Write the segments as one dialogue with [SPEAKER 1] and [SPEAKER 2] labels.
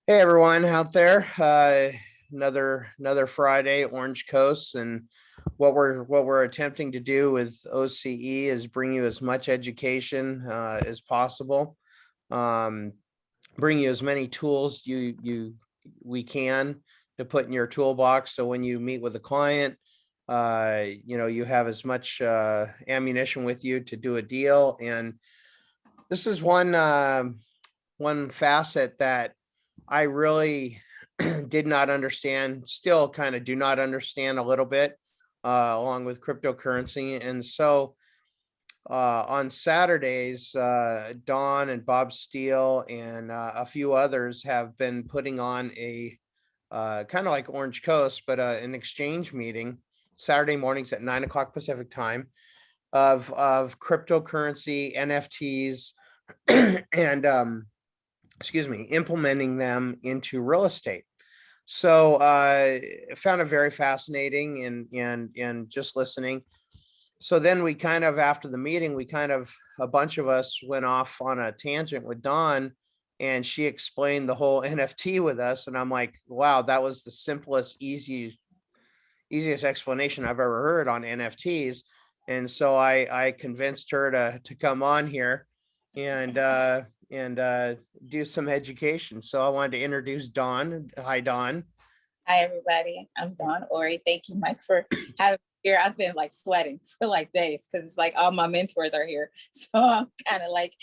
[SPEAKER 1] Hey everyone out there. Another Friday, Orange Coast, and what we're attempting to do with OCE is bring you as much education as possible. Um, Bring you as many tools we can to put in your toolbox. So when you meet with a client, you have as much ammunition with you to do a deal. And this is one facet that I really did not understand, still kind of do not understand a little bit, along with cryptocurrency. And so on Saturdays, Don and Bob Steele and a few others have been putting on a kind of like Orange Coast, but an exchange meeting Saturday mornings at 9 o'clock Pacific time of cryptocurrency, NFTs, and implementing them into real estate. So I found it very fascinating and just listening. So then we kind of, after the meeting, a bunch of us went off on a tangent with Dawn, and she explained the whole NFT with us. And I'm like, wow, that was the easiest explanation I've ever heard on NFTs. And so I convinced her to come on here and do some education. So I wanted to introduce Dawn. Hi, Dawn.
[SPEAKER 2] Hi, everybody. I'm Dawn Ori. Thank you, Mike, for having me here. I've been like sweating for like days because it's like all my mentors are here. So I'm kind of like,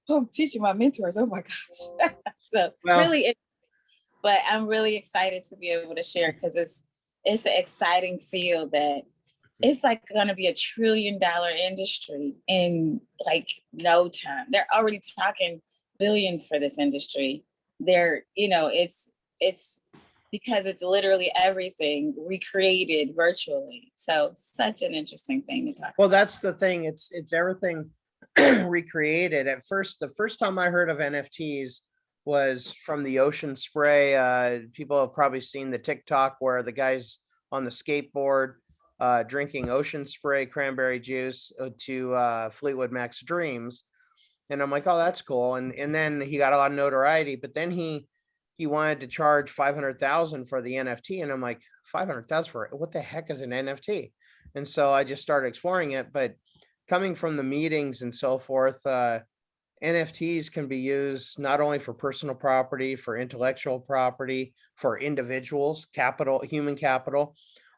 [SPEAKER 2] oh, I'm teaching my mentors. Oh my gosh. So
[SPEAKER 1] Well,
[SPEAKER 2] really, but I'm really excited to be able to share because it's an exciting field that it's like going to be $1 trillion industry in like no time. They're already talking billions for this industry. It's because it's literally everything recreated virtually. So such an interesting thing to talk
[SPEAKER 1] well,
[SPEAKER 2] about.
[SPEAKER 1] that's the thing. It's everything recreated. At first, the first time I heard of NFTs was from the ocean spray. People have probably seen the TikTok where the guy's on the skateboard drinking ocean spray cranberry juice to Fleetwood Mac's Dreams. And I'm like, oh, that's cool. And then he got a lot of notoriety, but then he wanted to charge 500,000 for the NFT. And I'm like, 500,000 for it? What the heck is an NFT? And so I just started exploring it. But coming from the meetings and so forth, NFTs can be used not only for personal property, for intellectual property, for individuals, capital, human capital,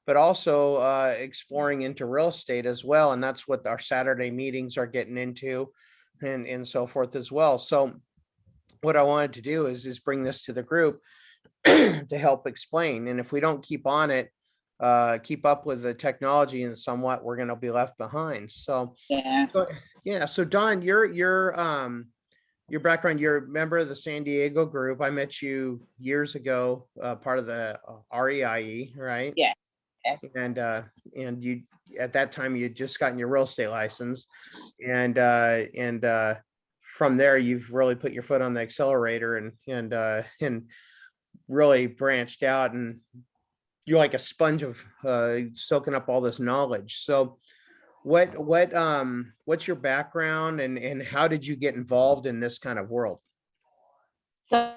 [SPEAKER 1] but also exploring into real estate as well. And that's what our Saturday meetings are getting into and so forth as well. So what I wanted to do is bring this to the group to help explain. And if we don't keep on it, keep up with the technology and somewhat, we're going to be left behind. So
[SPEAKER 2] Yeah.
[SPEAKER 1] yeah. So Don, your background, you're a member of the San Diego group. I met you years ago, part of the REIE, right?
[SPEAKER 2] Yeah. Yes.
[SPEAKER 1] And you, at that time, you just gotten your real estate license, and from there you've really put your foot on the accelerator and really branched out, and you're like a sponge of soaking up all this knowledge. So what's your background, and how did you get involved in this kind of world?
[SPEAKER 2] So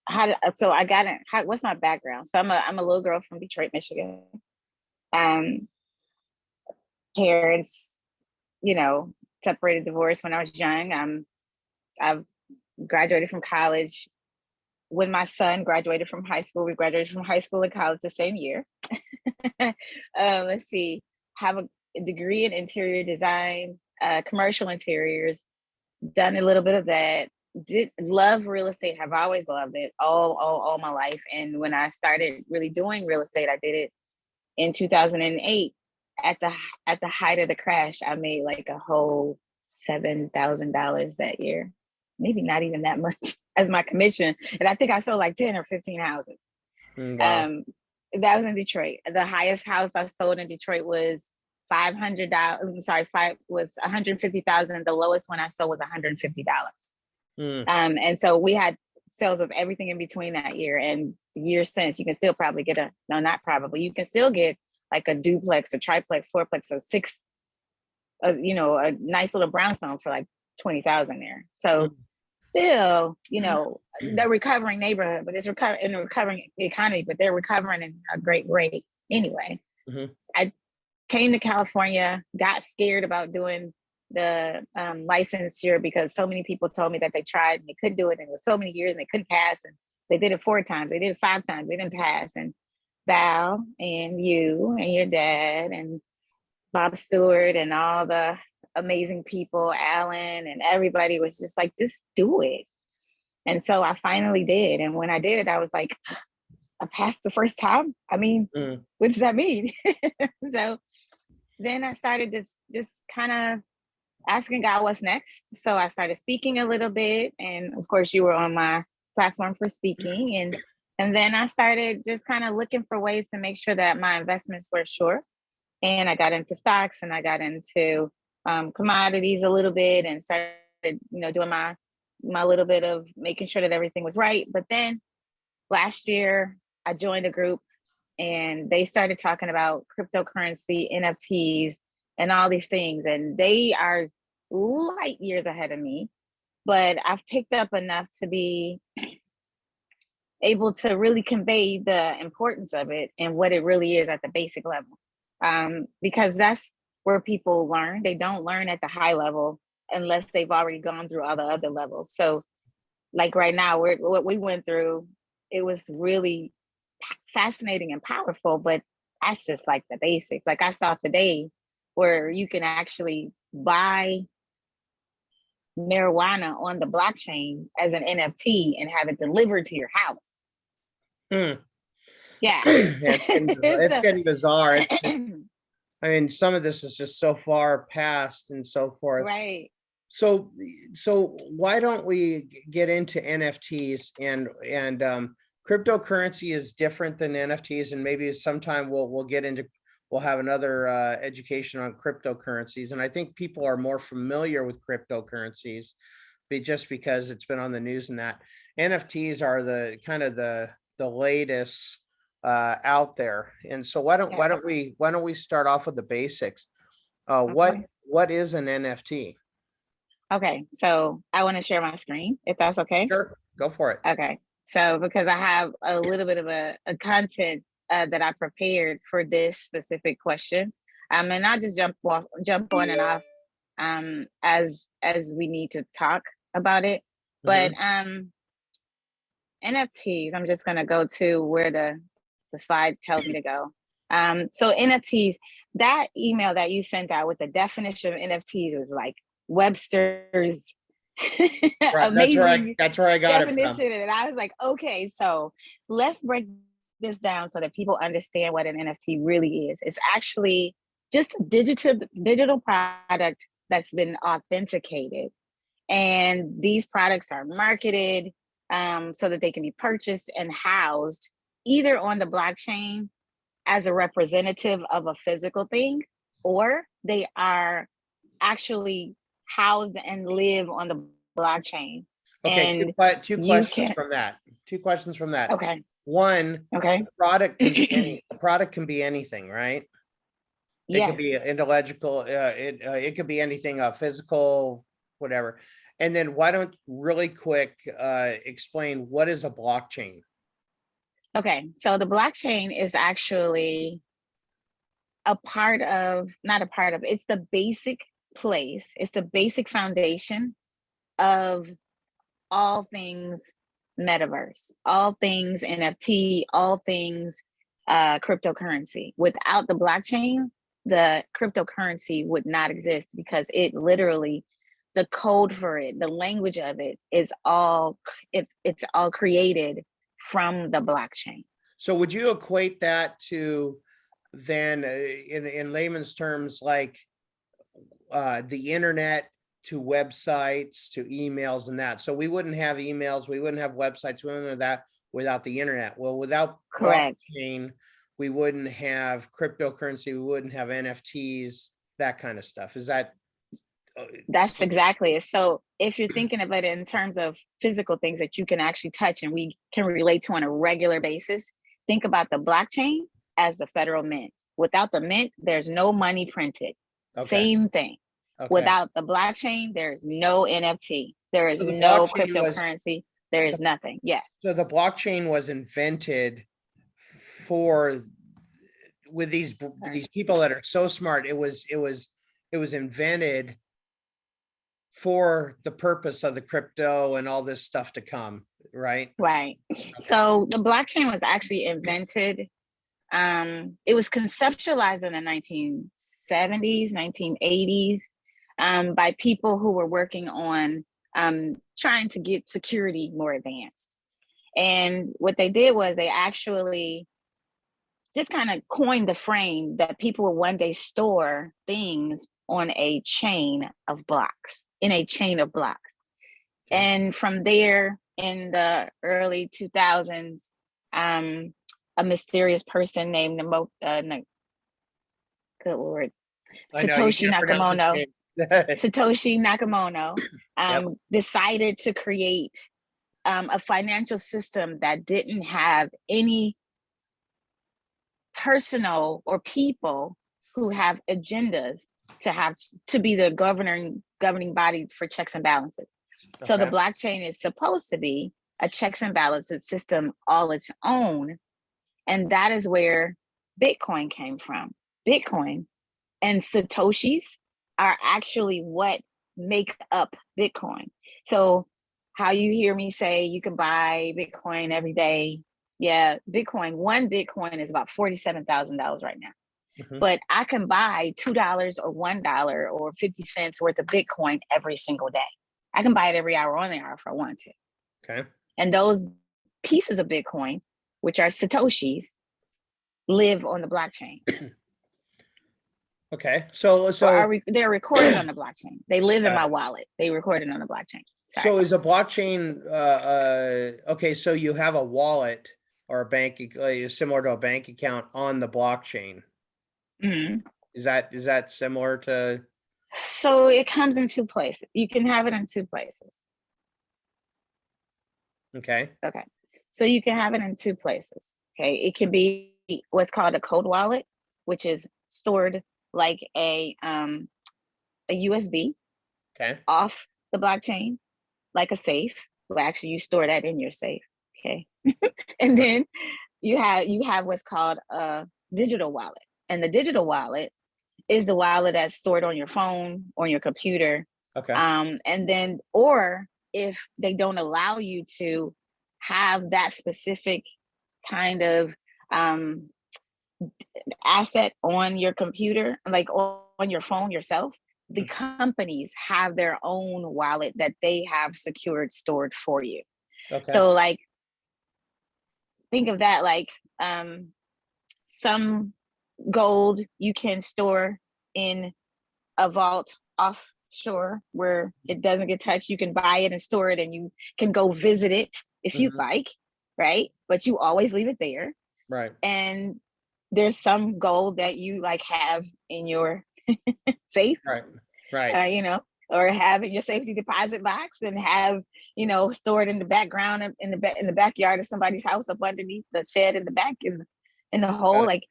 [SPEAKER 2] I got it. What's my background? So I'm a little girl from Detroit, Michigan. Um, Parents, separated, divorced when I was young. I've graduated from college when my son graduated from high school. We graduated from high school and college the same year. Let's see, have a degree in interior design, commercial interiors, done a little bit of that. Did love real estate, have always loved it all my life. And when I started really doing real estate, I did it in 2008 at the height of the crash. I made like a whole $7,000 that year, maybe not even that much as my commission. And I think I sold like 10 or 15 houses.
[SPEAKER 1] Wow.
[SPEAKER 2] That was in Detroit. The highest house I sold in Detroit was $500. I'm sorry, was 150,000. The lowest one I sold was $150.
[SPEAKER 1] Mm.
[SPEAKER 2] And so we had sales of everything in between that year. And the year since, you can still probably get you can still get like a duplex, a triplex, fourplex, a six, a nice little brownstone for like 20,000 there. So still, the recovering neighborhood, but it's in a recovering economy, but they're recovering in a great rate anyway.
[SPEAKER 1] Mhm.
[SPEAKER 2] I came to California, got scared about doing the licensure because so many people told me that they tried and they couldn't do it, and it was so many years and they couldn't pass, and they did it 4 times, they did it 5 times, they didn't pass. And Val and you and your dad and Bob Stewart and all the amazing people, Alan, and everybody was just like, just do it. And so I finally did. And when I did it, I was like, I passed the first time. I mean, what does that mean? So then I started just kind of asking God what's next. So I started speaking a little bit. And of course, you were on my platform for speaking. And then I started just kind of looking for ways to make sure that my investments were sure. And I got into stocks and I got into commodities a little bit and started, doing my little bit of making sure that everything was right. But then last year, I joined a group and they started talking about cryptocurrency, NFTs, and all these things. And they are light years ahead of me, but I've picked up enough to be able to really convey the importance of it and what it really is at the basic level. Because that's where people learn. They don't learn at the high level unless they've already gone through all the other levels. So like right now, what we went through, it was really fascinating and powerful, but that's just like the basics. Like I saw today where you can actually buy marijuana on the blockchain as an NFT and have it delivered to your house. Yeah.
[SPEAKER 1] It's getting bizarre. I mean, some of this is just so far past and so forth.
[SPEAKER 2] Right.
[SPEAKER 1] So why don't we get into NFTs and cryptocurrency is different than NFTs, and maybe sometime we'll have another education on cryptocurrencies. And I think people are more familiar with cryptocurrencies, just because it's been on the news and that. NFTs are the kind of the latest out there. And so why don't we start off with the basics? What is an NFT?
[SPEAKER 2] Okay, so I want to share my screen, if that's okay.
[SPEAKER 1] Sure, go for it.
[SPEAKER 2] Okay, so because I have a little bit of a content that I prepared for this specific question, and I'll just jump on and off as we need to talk about it. But NFTs, I'm just gonna go to where the slide tells me to go. So NFTs, that email that you sent out with the definition of NFTs is like Webster's amazing.
[SPEAKER 1] That's where I got
[SPEAKER 2] definition.
[SPEAKER 1] it from.
[SPEAKER 2] And I was like, okay, so let's break this down so that people understand what an NFT really is. It's actually just a digital product that's been authenticated. And these products are marketed so that they can be purchased and housed either on the blockchain as a representative of a physical thing, or they are actually housed and live on the blockchain.
[SPEAKER 1] Okay,
[SPEAKER 2] and
[SPEAKER 1] two questions from that. Two questions from that.
[SPEAKER 2] Okay.
[SPEAKER 1] One,
[SPEAKER 2] okay.
[SPEAKER 1] The product can be anything, right?
[SPEAKER 2] Yes.
[SPEAKER 1] It could be intellectual, it could be anything, physical, whatever. And then why don't really quick explain what is a blockchain?
[SPEAKER 2] Okay, so the blockchain is actually it's the basic place, it's the basic foundation of all things metaverse, all things NFT, all things cryptocurrency. Without the blockchain, the cryptocurrency would not exist because it literally, the code for it, the language of it is all, it's all created from the blockchain.
[SPEAKER 1] So would you equate that to then in layman's terms, like the internet to websites to emails and that? So we wouldn't have emails, we wouldn't have websites, we wouldn't have that without the internet. Well, without blockchain, we wouldn't have cryptocurrency, we wouldn't have NFTs, that kind of stuff. Is that?
[SPEAKER 2] That's exactly it. So if you're thinking of it in terms of physical things that you can actually touch and we can relate to on a regular basis, think about the blockchain as the federal mint. Without the mint, there's no money printed. Okay. Same thing. Okay. Without the blockchain, there's no NFT. There is
[SPEAKER 1] So the
[SPEAKER 2] no
[SPEAKER 1] blockchain was,
[SPEAKER 2] cryptocurrency. There is nothing. Yes.
[SPEAKER 1] so the blockchain was invented for, with these people that are so smart. It was invented for the purpose of the crypto and all this stuff to come, right?
[SPEAKER 2] Right. So the blockchain was actually invented. It was conceptualized in the 1970s, 1980s, by people who were working on trying to get security more advanced. And what they did was they actually just kind of coined the frame that people will one day store things on a chain of blocks, in a chain of blocks.
[SPEAKER 1] Okay.
[SPEAKER 2] And from there, in the early 2000s, a mysterious person named good Lord,
[SPEAKER 1] I know you
[SPEAKER 2] Satoshi
[SPEAKER 1] can't pronounce his
[SPEAKER 2] Nakamoto,
[SPEAKER 1] name.
[SPEAKER 2] Satoshi Nakamoto,
[SPEAKER 1] Yep.
[SPEAKER 2] decided to create a financial system that didn't have any personal or people who have agendas to be the governing body for checks and balances. So the
[SPEAKER 1] Okay.
[SPEAKER 2] blockchain is supposed to be a checks and balances system all its own. And that is where Bitcoin came from. Bitcoin and Satoshis are actually what make up Bitcoin. So how you hear me say you can buy Bitcoin every day. Yeah, one Bitcoin is about $47,000 right now.
[SPEAKER 1] Mhm.
[SPEAKER 2] But I can buy $2 or $1 or 50 cents worth of Bitcoin every single day. I can buy it every hour on the hour if I want to.
[SPEAKER 1] Okay.
[SPEAKER 2] And those pieces of Bitcoin, which are Satoshis, live on the blockchain.
[SPEAKER 1] Okay. So
[SPEAKER 2] They're recorded on the blockchain. They live in my wallet. They recorded on the blockchain. Sorry.
[SPEAKER 1] So is a blockchain okay, so you have a wallet or a bank similar to a bank account on the blockchain.
[SPEAKER 2] Mhm.
[SPEAKER 1] Is that similar to?
[SPEAKER 2] So it comes in two places. You can have it in two places.
[SPEAKER 1] Okay.
[SPEAKER 2] Okay. So you can have it in two places. Okay. It can be what's called a cold wallet, which is stored like a USB
[SPEAKER 1] Okay.
[SPEAKER 2] off the blockchain, like a safe. Well, actually, you store that in your safe. Okay. And then you have what's called a digital wallet. And the digital wallet is the wallet that's stored on your phone, on your computer.
[SPEAKER 1] Okay.
[SPEAKER 2] And then, or if they don't allow you to have that specific kind of asset on your computer, like on your phone yourself, the companies have their own wallet that they have secured, stored for you.
[SPEAKER 1] Okay.
[SPEAKER 2] So like, think of that like some gold you can store in a vault offshore where it doesn't get touched. You can buy it and store it, and you can go visit it if you'd like, right? But you always leave it there.
[SPEAKER 1] Right.
[SPEAKER 2] And there's some gold that you like have in your safe,
[SPEAKER 1] Right. Right.
[SPEAKER 2] Or have in your safety deposit box and have, stored in the background in the backyard of somebody's house up underneath the shed in the back in the hole. Like,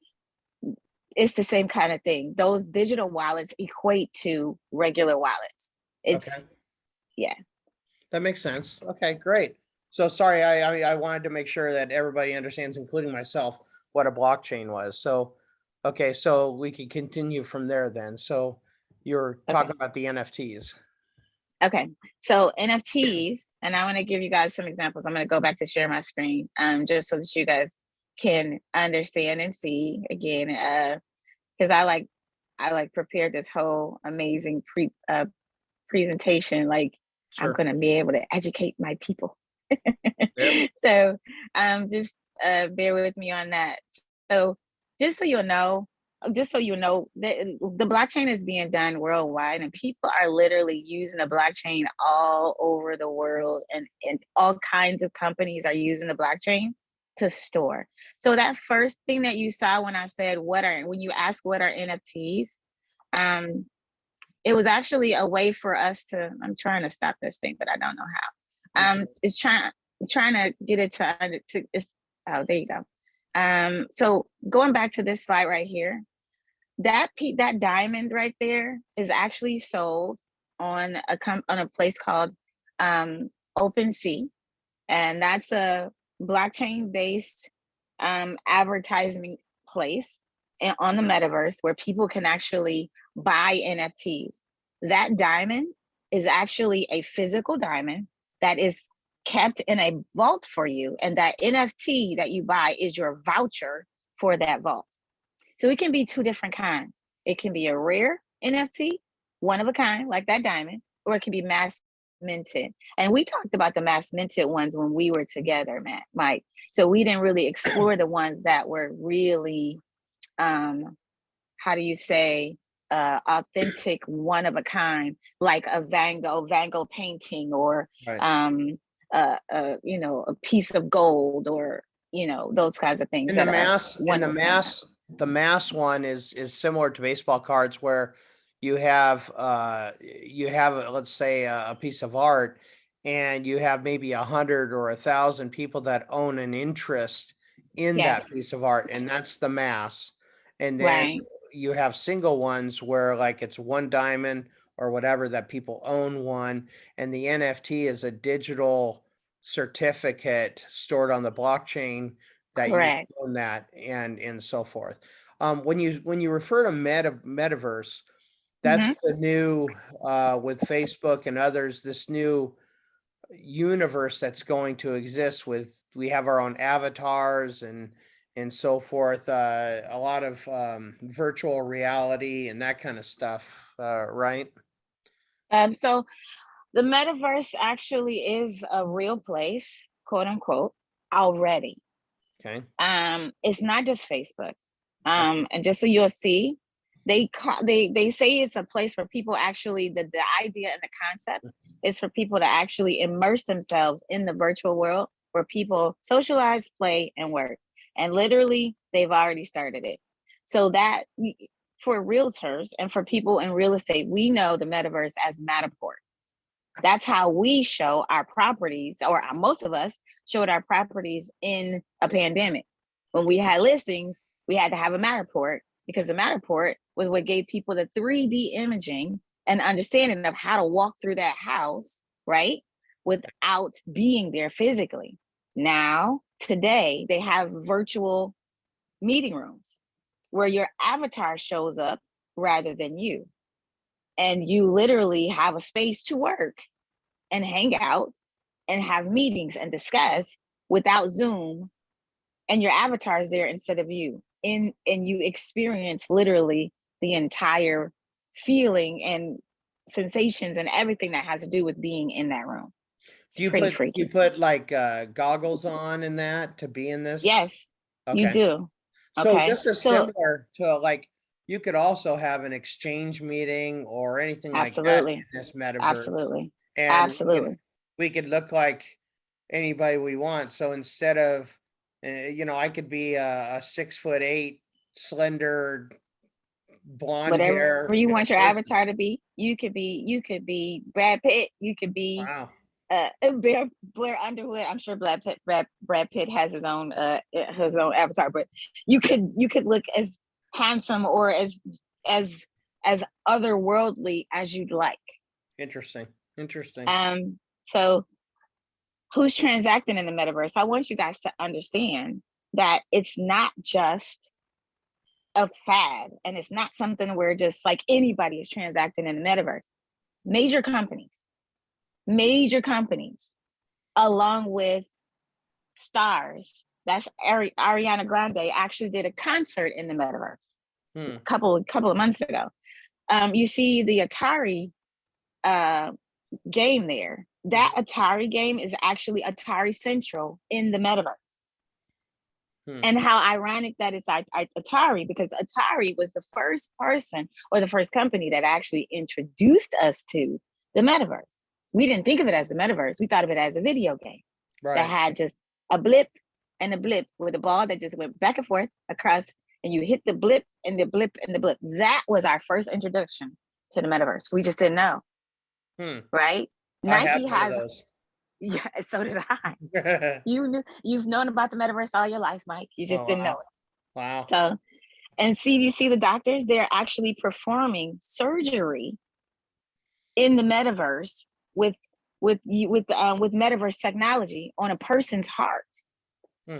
[SPEAKER 2] it's the same kind of thing. Those digital wallets equate to regular wallets. It's yeah.
[SPEAKER 1] That makes sense. Okay, great. So sorry, I wanted to make sure that everybody understands, including myself, what a blockchain was. So, okay, so we can continue from there then. So you're talking about the NFTs.
[SPEAKER 2] Okay, so NFTs, and I want to give you guys some examples. I'm going to go back to share my screen, just so that you guys can understand and see again, because I prepared this whole amazing presentation. Like, I'm going to be able to educate my people. Yep. So, just bear with me on that. So, just so you know, the blockchain is being done worldwide, and people are literally using the blockchain all over the world, and all kinds of companies are using the blockchain to store. So that first thing that you saw when I said when you ask what are NFTs, it was actually a way for us to. I'm trying to stop this thing, but I don't know how. It's trying to get it to. Oh, there you go. So going back to this slide right here, that diamond right there is actually sold on a place called OpenSea, and that's a blockchain based advertising place on the metaverse where people can actually buy NFTs. That diamond is actually a physical diamond that is kept in a vault for you, and that NFT that you buy is your voucher for that vault. So it can be two different kinds. It can be a rare NFT, one of a kind, like that diamond, or it can be mass minted. And we talked about the mass minted ones when we were together, Mike. So we didn't really explore the ones that were really, how do you say, authentic, one of a kind, like a Van Gogh painting, or
[SPEAKER 1] Right.
[SPEAKER 2] a piece of gold, or those kinds of things
[SPEAKER 1] In the
[SPEAKER 2] that are
[SPEAKER 1] mass,
[SPEAKER 2] one of a kind.
[SPEAKER 1] the mass one is similar to baseball cards, where you have let's say a piece of art, and you have maybe 100 or 1,000 people that own an interest in that
[SPEAKER 2] Yes,
[SPEAKER 1] piece of art, and that's the mass. And then
[SPEAKER 2] right.
[SPEAKER 1] you have single ones where like it's one diamond or whatever that people own one, and the NFT is a digital certificate stored on the blockchain that you
[SPEAKER 2] Correct.
[SPEAKER 1] own that, and so forth. When you refer to metaverse, that's
[SPEAKER 2] Hmm.
[SPEAKER 1] the new with Facebook and others, this new universe that's going to exist with we have our own avatars and so forth. A lot of virtual reality and that kind of stuff, right?
[SPEAKER 2] So the metaverse actually is a real place, quote unquote, already.
[SPEAKER 1] Okay.
[SPEAKER 2] It's not just Facebook.
[SPEAKER 1] Okay.
[SPEAKER 2] And just so you'll see, they say it's a place for people, actually the idea and the concept is for people to actually immerse themselves in the virtual world where people socialize, play, and work. And literally, they've already started it. So that for realtors and for people in real estate, we know the metaverse as Matterport. That's how we show our properties, or most of us showed our properties in a pandemic. When we had listings, we had to have a Matterport, because the Matterport was what gave people the 3D imaging and understanding of how to walk through that house, right? Without being there physically. Now, today, they have virtual meeting rooms where your avatar shows up rather than you. And you literally have a space to work and hang out and have meetings and discuss without Zoom, and your avatar is there instead of you. And you experience literally the entire feeling and sensations and everything that has to do with being in that room. It's
[SPEAKER 1] Do you
[SPEAKER 2] pretty
[SPEAKER 1] you
[SPEAKER 2] freaky.
[SPEAKER 1] put like goggles on in that to be in this?
[SPEAKER 2] Yes, you
[SPEAKER 1] Okay.
[SPEAKER 2] do.
[SPEAKER 1] So
[SPEAKER 2] Okay.
[SPEAKER 1] this is
[SPEAKER 2] So
[SPEAKER 1] similar to like you could also have an exchange meeting or anything like that
[SPEAKER 2] absolutely.
[SPEAKER 1] in this metaverse,
[SPEAKER 2] Absolutely.
[SPEAKER 1] and
[SPEAKER 2] Absolutely.
[SPEAKER 1] we could look like anybody we want. So instead of I could be a 6'8" slender blonde
[SPEAKER 2] Whatever
[SPEAKER 1] hair
[SPEAKER 2] you
[SPEAKER 1] kind
[SPEAKER 2] want
[SPEAKER 1] of
[SPEAKER 2] your
[SPEAKER 1] person.
[SPEAKER 2] avatar to be, you could be Brad Pitt, you could be
[SPEAKER 1] Wow.
[SPEAKER 2] Blair Underwood. I'm sure Brad Pitt has his own avatar, but you could look as handsome or as as otherworldly as you'd like.
[SPEAKER 1] Interesting. Interesting.
[SPEAKER 2] So who's transacting in the metaverse? I want you guys to understand that it's not just a fad, and it's not something where just like anybody is transacting in the metaverse. Major companies, major companies, along with stars. That's Ariana Grande actually did a concert in the metaverse
[SPEAKER 1] Hmm.
[SPEAKER 2] couple of months ago. You see the Atari uh, game there. That Atari game is actually Atari Central in the metaverse.
[SPEAKER 1] Hmm.
[SPEAKER 2] And how ironic that it's Atari, because Atari was the first person or the first company that actually introduced us to the metaverse. We didn't think of it as the metaverse. We thought of it as a video game that
[SPEAKER 1] Right.
[SPEAKER 2] had just a blip and a blip with a ball that just went back and forth across, and you hit the blip and the blip and the blip. That was our first introduction to the metaverse. We just didn't know,
[SPEAKER 1] Hmm.
[SPEAKER 2] right?
[SPEAKER 1] I have
[SPEAKER 2] Nike
[SPEAKER 1] one of
[SPEAKER 2] has,
[SPEAKER 1] those.
[SPEAKER 2] yeah, so did I. You've known about the metaverse all your life, Mike. You just
[SPEAKER 1] Oh
[SPEAKER 2] didn't know
[SPEAKER 1] wow.
[SPEAKER 2] it.
[SPEAKER 1] Wow.
[SPEAKER 2] So, and see, you see the doctors, they're actually performing surgery in the metaverse with with metaverse technology on a person's heart.
[SPEAKER 1] Hmm.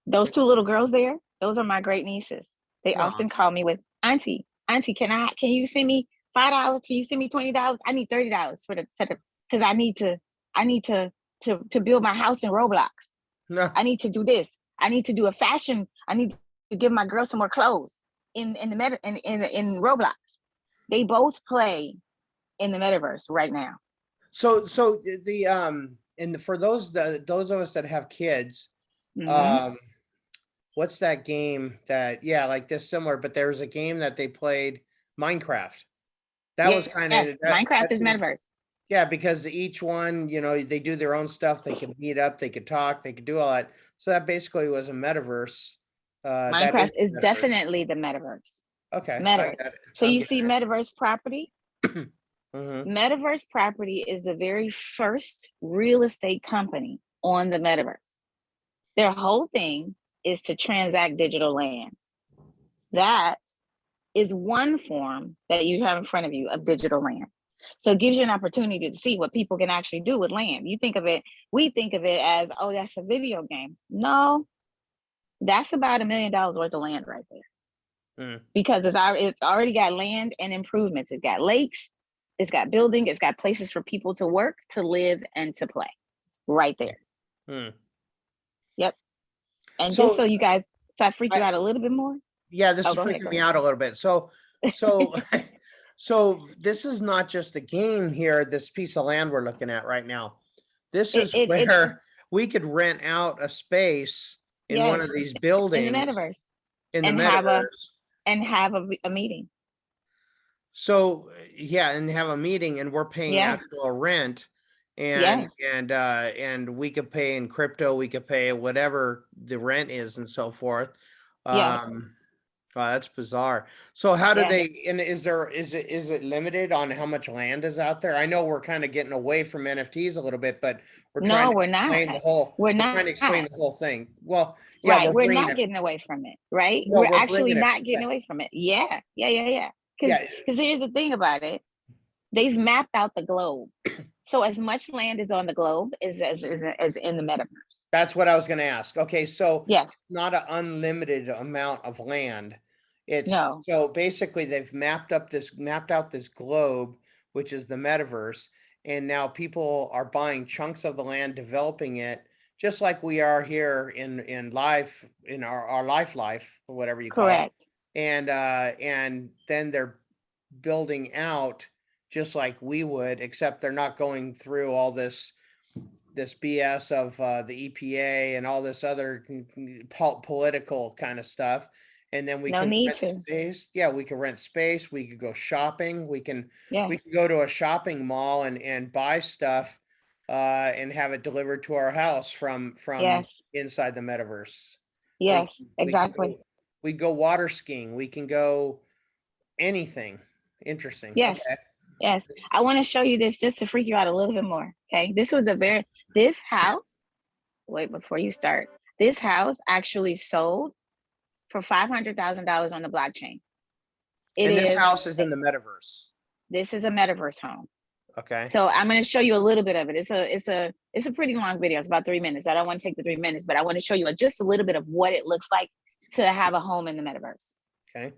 [SPEAKER 2] Those two little girls there, those are my great nieces. They
[SPEAKER 1] Aw.
[SPEAKER 2] often call me with auntie, can you send me $5? Can you send me $20? I need $30 for the because I need to build my house in Roblox.
[SPEAKER 1] No.
[SPEAKER 2] I need to do this. I need to do a fashion. I need to give my girl some more clothes in Roblox. They both play in the metaverse right now.
[SPEAKER 1] So the and for those of us that have kids,
[SPEAKER 2] Mhm.
[SPEAKER 1] what's that game that, yeah, like this similar, but there was a game that they played, Minecraft. That was kind of
[SPEAKER 2] Yes, Minecraft is metaverse.
[SPEAKER 1] yeah, because each one, you know, they do their own stuff. They could meet up, they could talk, they could do all that. So that basically was a metaverse. That is
[SPEAKER 2] Minecraft is
[SPEAKER 1] a metaverse.
[SPEAKER 2] definitely the metaverse.
[SPEAKER 1] Okay, I
[SPEAKER 2] Metaverse.
[SPEAKER 1] got it.
[SPEAKER 2] So
[SPEAKER 1] I'm
[SPEAKER 2] you
[SPEAKER 1] good
[SPEAKER 2] see
[SPEAKER 1] there.
[SPEAKER 2] metaverse property.
[SPEAKER 1] Mhm.
[SPEAKER 2] Metaverse property is the very first real estate company on the metaverse. Their whole thing is to transact digital land. That is one form that you have in front of you of digital land. So it gives you an opportunity to see what people can actually do with land. You think of it, we think of it as, oh, that's a video game. No, that's about $1 million worth of land right there.
[SPEAKER 1] Mm.
[SPEAKER 2] Because it's already got land and improvements. It's got lakes, it's got building, it's got places for people to work, to live, and to play right there.
[SPEAKER 1] Mm.
[SPEAKER 2] Yep. And just so
[SPEAKER 1] So
[SPEAKER 2] you guys, so I freak you out a little bit more.
[SPEAKER 1] yeah, this is
[SPEAKER 2] Go ahead,
[SPEAKER 1] freaking
[SPEAKER 2] go
[SPEAKER 1] me
[SPEAKER 2] ahead.
[SPEAKER 1] out a little bit. So so this is not just a game here, this piece of land we're looking at right now. This
[SPEAKER 2] It,
[SPEAKER 1] is
[SPEAKER 2] it, it,
[SPEAKER 1] where we could rent out a space in one
[SPEAKER 2] yes,
[SPEAKER 1] of these
[SPEAKER 2] in the
[SPEAKER 1] buildings
[SPEAKER 2] metaverse,
[SPEAKER 1] in the
[SPEAKER 2] and have
[SPEAKER 1] metaverse.
[SPEAKER 2] a meeting.
[SPEAKER 1] So yeah, and have a meeting, and we're paying
[SPEAKER 2] Yes,
[SPEAKER 1] actual rent, and
[SPEAKER 2] yes,
[SPEAKER 1] and we could pay in crypto, we could pay whatever the rent is and so forth.
[SPEAKER 2] yes,
[SPEAKER 1] Wow, that's bizarre. So how do
[SPEAKER 2] yes.
[SPEAKER 1] they, and is it limited on how much land is out there? I know we're kind of getting away from NFTs a little bit, but we're trying
[SPEAKER 2] No,
[SPEAKER 1] to
[SPEAKER 2] we're not.
[SPEAKER 1] explain the whole,
[SPEAKER 2] We're
[SPEAKER 1] we're trying to explain
[SPEAKER 2] not.
[SPEAKER 1] the whole thing. Well, yeah,
[SPEAKER 2] Right.
[SPEAKER 1] we're
[SPEAKER 2] We're
[SPEAKER 1] bringing
[SPEAKER 2] not
[SPEAKER 1] it.
[SPEAKER 2] getting away from it. Right.
[SPEAKER 1] No,
[SPEAKER 2] We're
[SPEAKER 1] we're
[SPEAKER 2] actually
[SPEAKER 1] bringing it.
[SPEAKER 2] not getting away from it. Yeah. Because
[SPEAKER 1] Yeah.
[SPEAKER 2] here's the thing about it. They've mapped out the globe. So as much land is on the globe as in the metaverse.
[SPEAKER 1] That's what I was going to ask. Okay, so
[SPEAKER 2] Yes.
[SPEAKER 1] not an unlimited amount of land. It's
[SPEAKER 2] No.
[SPEAKER 1] so basically they've mapped out this globe, which is the metaverse, and now people are buying chunks of the land, developing it, just like we are here in life, in our life, or whatever you call it.
[SPEAKER 2] Correct.
[SPEAKER 1] And then they're building out just like we would, except they're not going through all this BS of the EPA and all this other political kind of stuff. And then we
[SPEAKER 2] No
[SPEAKER 1] can
[SPEAKER 2] need
[SPEAKER 1] rent
[SPEAKER 2] to.
[SPEAKER 1] space. Yeah, we can rent space. We could go shopping. We can
[SPEAKER 2] Yes.
[SPEAKER 1] go to a shopping mall and buy stuff and have it delivered to our house from
[SPEAKER 2] Yes.
[SPEAKER 1] inside the metaverse.
[SPEAKER 2] Yes. Exactly.
[SPEAKER 1] We go water skiing. We can go anything. Interesting.
[SPEAKER 2] Yes.
[SPEAKER 1] Okay.
[SPEAKER 2] Yes. I want to show you this just to freak you out a little bit more. Okay. This house, wait, before you start, this house actually sold for $500,000 on the blockchain.
[SPEAKER 1] And this house is in the metaverse.
[SPEAKER 2] This is a metaverse home.
[SPEAKER 1] Okay.
[SPEAKER 2] So I'm going to show you a little bit of it. It's a pretty long video. It's about 3 minutes. I don't want to take the 3 minutes, but I want to show you just a little bit of what it looks like to have a home in the metaverse.
[SPEAKER 1] Okay.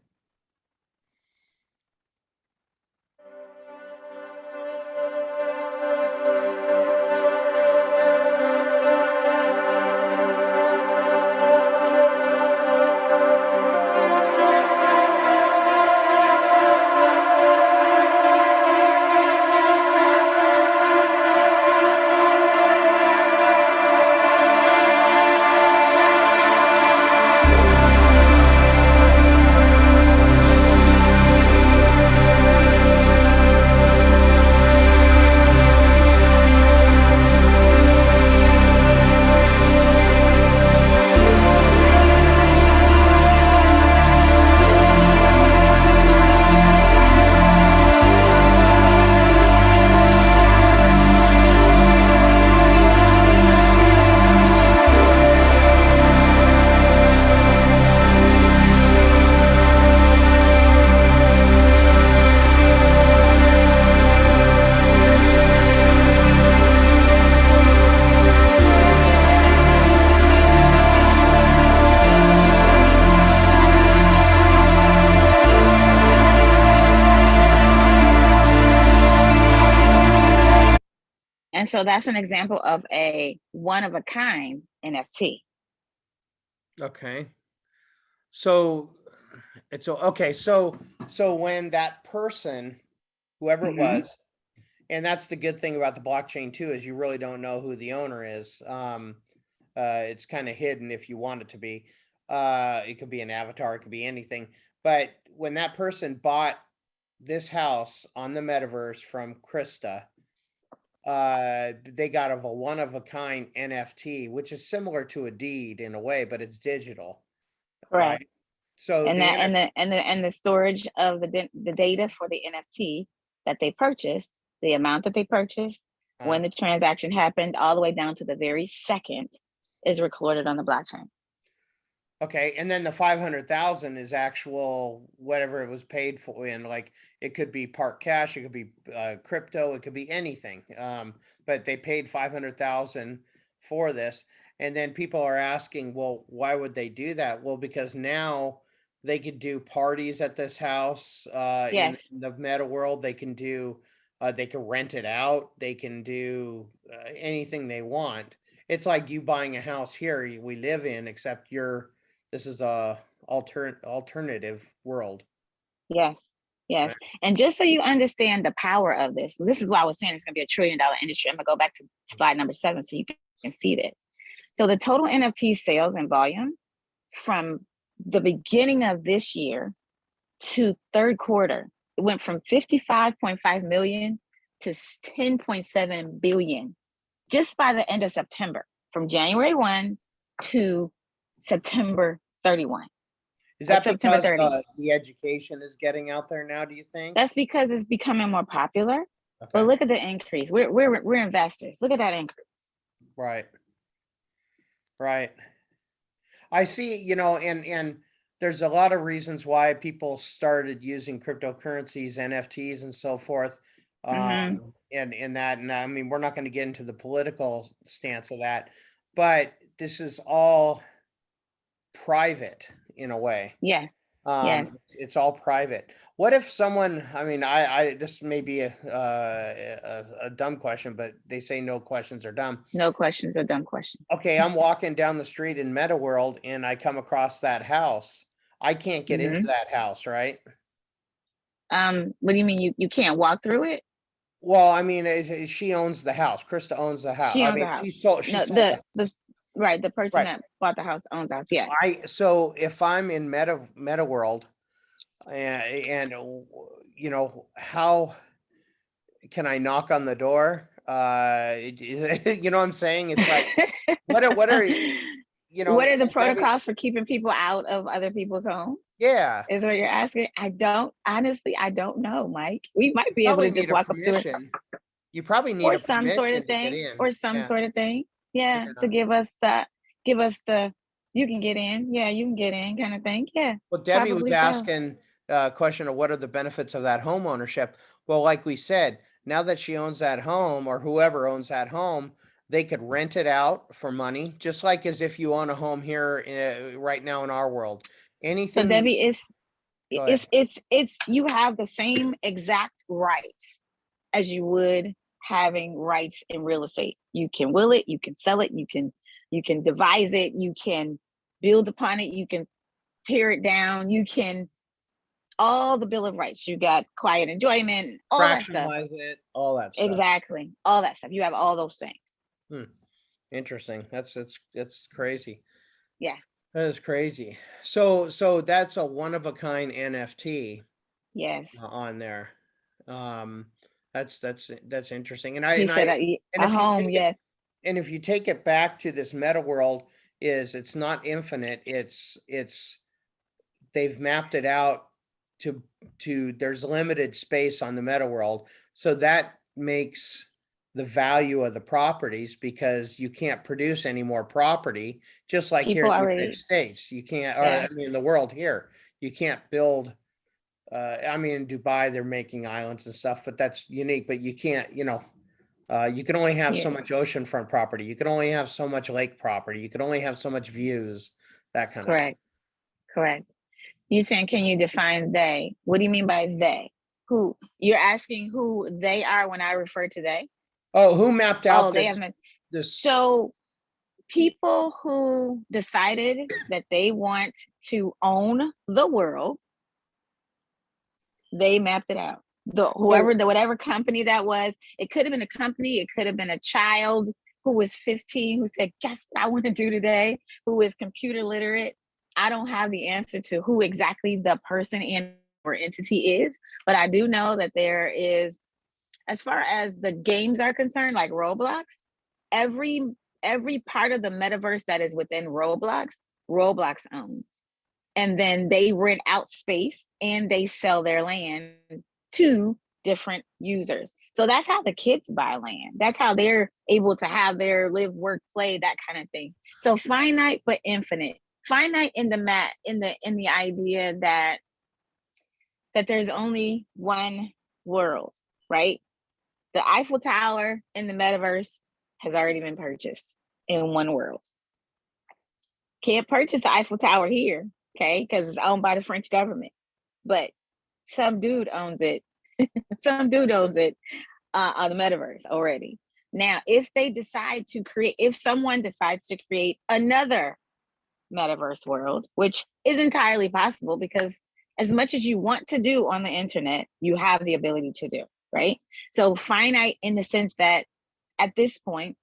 [SPEAKER 2] And so that's an example of a one of a kind NFT.
[SPEAKER 1] Okay. So it's okay. So when that person, whoever it
[SPEAKER 2] Mhm.
[SPEAKER 1] was, and that's the good thing about the blockchain too, is you really don't know who the owner is. It's kind of hidden if you want it to be. It could be an avatar, it could be anything. But when that person bought this house on the metaverse from Krista, they got a one of a kind NFT, which is similar to a deed in a way, but it's digital,
[SPEAKER 2] Correct.
[SPEAKER 1] right? So
[SPEAKER 2] And
[SPEAKER 1] the
[SPEAKER 2] that
[SPEAKER 1] NFT,
[SPEAKER 2] and the storage of the data for the NFT that they purchased, the amount that they purchased, when the transaction happened, all the way down to the very second, is recorded on the blockchain.
[SPEAKER 1] okay, and then the 500,000 is actual whatever it was paid for in, like, it could be part cash, it could be, crypto, it could be anything, but they paid 500,000 for this, and then people are asking, "Well, why would they do that?" Well, because now they could do parties at this house,
[SPEAKER 2] Yes.
[SPEAKER 1] in the meta world, they can rent it out, they can do, anything they want. It's like you buying a house here we live in, except this is a alternative world,
[SPEAKER 2] Yes.
[SPEAKER 1] right?
[SPEAKER 2] Yes. And just so you understand the power of this is why I was saying it's going to be $1 trillion industry. I'm going to go back to slide number 7 so you can see this. So the total NFT sales and volume from the beginning of this year to third quarter, it went from 55.5 million to 10.7 billion just by the end of September, from January 1 to September 31.
[SPEAKER 1] Is that
[SPEAKER 2] September
[SPEAKER 1] because
[SPEAKER 2] 30.
[SPEAKER 1] the education is getting out there now, do you think?
[SPEAKER 2] That's because it's becoming more popular. But
[SPEAKER 1] Okay,
[SPEAKER 2] look at the increase. We're investors. Look at that increase.
[SPEAKER 1] right, right. I see, and there's a lot of reasons why people started using cryptocurrencies, NFTs, and so forth.
[SPEAKER 2] Mm-hmm.
[SPEAKER 1] And I mean, we're not going to get into the political stance of that, but this is all private in a way.
[SPEAKER 2] Yes. Yes.
[SPEAKER 1] It's all private. What if someone, I mean, this may be a dumb question, but they say no questions are dumb.
[SPEAKER 2] No questions, a dumb question.
[SPEAKER 1] Okay, I'm walking down the street in Meta World and I come across that house. I can't get into
[SPEAKER 2] Mm-hmm.
[SPEAKER 1] that house, right?
[SPEAKER 2] What do you mean you can't walk through it?
[SPEAKER 1] Well, I mean, she owns the house. Krista owns the house.
[SPEAKER 2] She
[SPEAKER 1] I
[SPEAKER 2] owns
[SPEAKER 1] mean,
[SPEAKER 2] the house.
[SPEAKER 1] she
[SPEAKER 2] No,
[SPEAKER 1] sold
[SPEAKER 2] the right, the person
[SPEAKER 1] right.
[SPEAKER 2] that bought the house owns the house. Yes.
[SPEAKER 1] So if I'm in Meta World, and how can I knock on the door? You know what I'm saying? It's like, what are,
[SPEAKER 2] What are the
[SPEAKER 1] Debbie?
[SPEAKER 2] protocols for keeping people out of other people's homes?
[SPEAKER 1] Yeah,
[SPEAKER 2] Is what you're asking? I don't honestly, I don't know, Mike. We might be able
[SPEAKER 1] probably
[SPEAKER 2] to just
[SPEAKER 1] need a
[SPEAKER 2] walk up through it
[SPEAKER 1] permission. You probably need
[SPEAKER 2] or
[SPEAKER 1] a
[SPEAKER 2] some sort of
[SPEAKER 1] permission to get
[SPEAKER 2] thing,
[SPEAKER 1] in.
[SPEAKER 2] or some
[SPEAKER 1] Yeah,
[SPEAKER 2] sort of thing. Yeah,
[SPEAKER 1] yeah.
[SPEAKER 2] to give us the you can get in. Yeah, you can get in kind of thing. Yeah,
[SPEAKER 1] Well, Debbie was
[SPEAKER 2] probably so.
[SPEAKER 1] asking a question of what are the benefits of that home ownership. Well, like we said, now that she owns that home or whoever owns that home, they could rent it out for money, just like as if you own a home here right now in our world.
[SPEAKER 2] So
[SPEAKER 1] Anything you
[SPEAKER 2] Debbie,
[SPEAKER 1] go ahead.
[SPEAKER 2] it's you have the same exact rights as you would having rights in real estate. You can will it, you can sell it, you can devise it, you can build upon it, you can tear it down, you can all the Bill of Rights. You got quiet enjoyment, all that stuff.
[SPEAKER 1] Fractionalize it, all that stuff.
[SPEAKER 2] Exactly. All that stuff. You have all those things.
[SPEAKER 1] Hmm. Interesting. That's crazy.
[SPEAKER 2] Yeah.
[SPEAKER 1] That is crazy. So that's a one of a kind NFT
[SPEAKER 2] Yes.
[SPEAKER 1] on there. Um, that's interesting.
[SPEAKER 2] He said
[SPEAKER 1] And
[SPEAKER 2] a
[SPEAKER 1] if you
[SPEAKER 2] home.
[SPEAKER 1] take it
[SPEAKER 2] Yes.
[SPEAKER 1] and if you take it back to this meta world, it's not infinite. It's they've mapped it out to there's limited space on the meta world, so that makes the value of the properties because you can't produce any more property, just like here
[SPEAKER 2] People
[SPEAKER 1] in the United
[SPEAKER 2] already.
[SPEAKER 1] States. You can't, or I
[SPEAKER 2] Yeah.
[SPEAKER 1] mean, in the world here, you can't build. I mean, in Dubai, they're making islands and stuff, but that's unique. But you can't, you can only have so
[SPEAKER 2] Yeah.
[SPEAKER 1] much oceanfront property. You can only have so much lake property. You can only have so much views, that kind of stuff.
[SPEAKER 2] Correct. Correct. You saying, can you define they? What do you mean by they? Who you're asking who they are when I refer to they?
[SPEAKER 1] Oh, who mapped out
[SPEAKER 2] Oh, they haven't.
[SPEAKER 1] this?
[SPEAKER 2] So people who decided that they want to own the world, they mapped it out. Whatever company that was, it could have been a company, it could have been a child who was 15 who said, guess what I want to do today, who is computer literate. I don't have the answer to who exactly the person and or entity is, but I do know that there is, as far as the games are concerned, like Roblox, every every part of the metaverse that is within Roblox owns. And then they rent out space and they sell their land to different users. So that's how the kids buy land. That's how they're able to have their live, work, play, that kind of thing. So finite but infinite. Finite in the idea that there's only one world, right? The Eiffel Tower in the metaverse has already been purchased in one world. Can't purchase the Eiffel Tower here, okay? Because it's owned by the French government. But some dude owns it. Some dude owns it on the metaverse already. Now, if someone decides to create another metaverse world, which is entirely possible because as much as you want to do on the internet, you have the ability to do, right? So finite in the sense that at this point,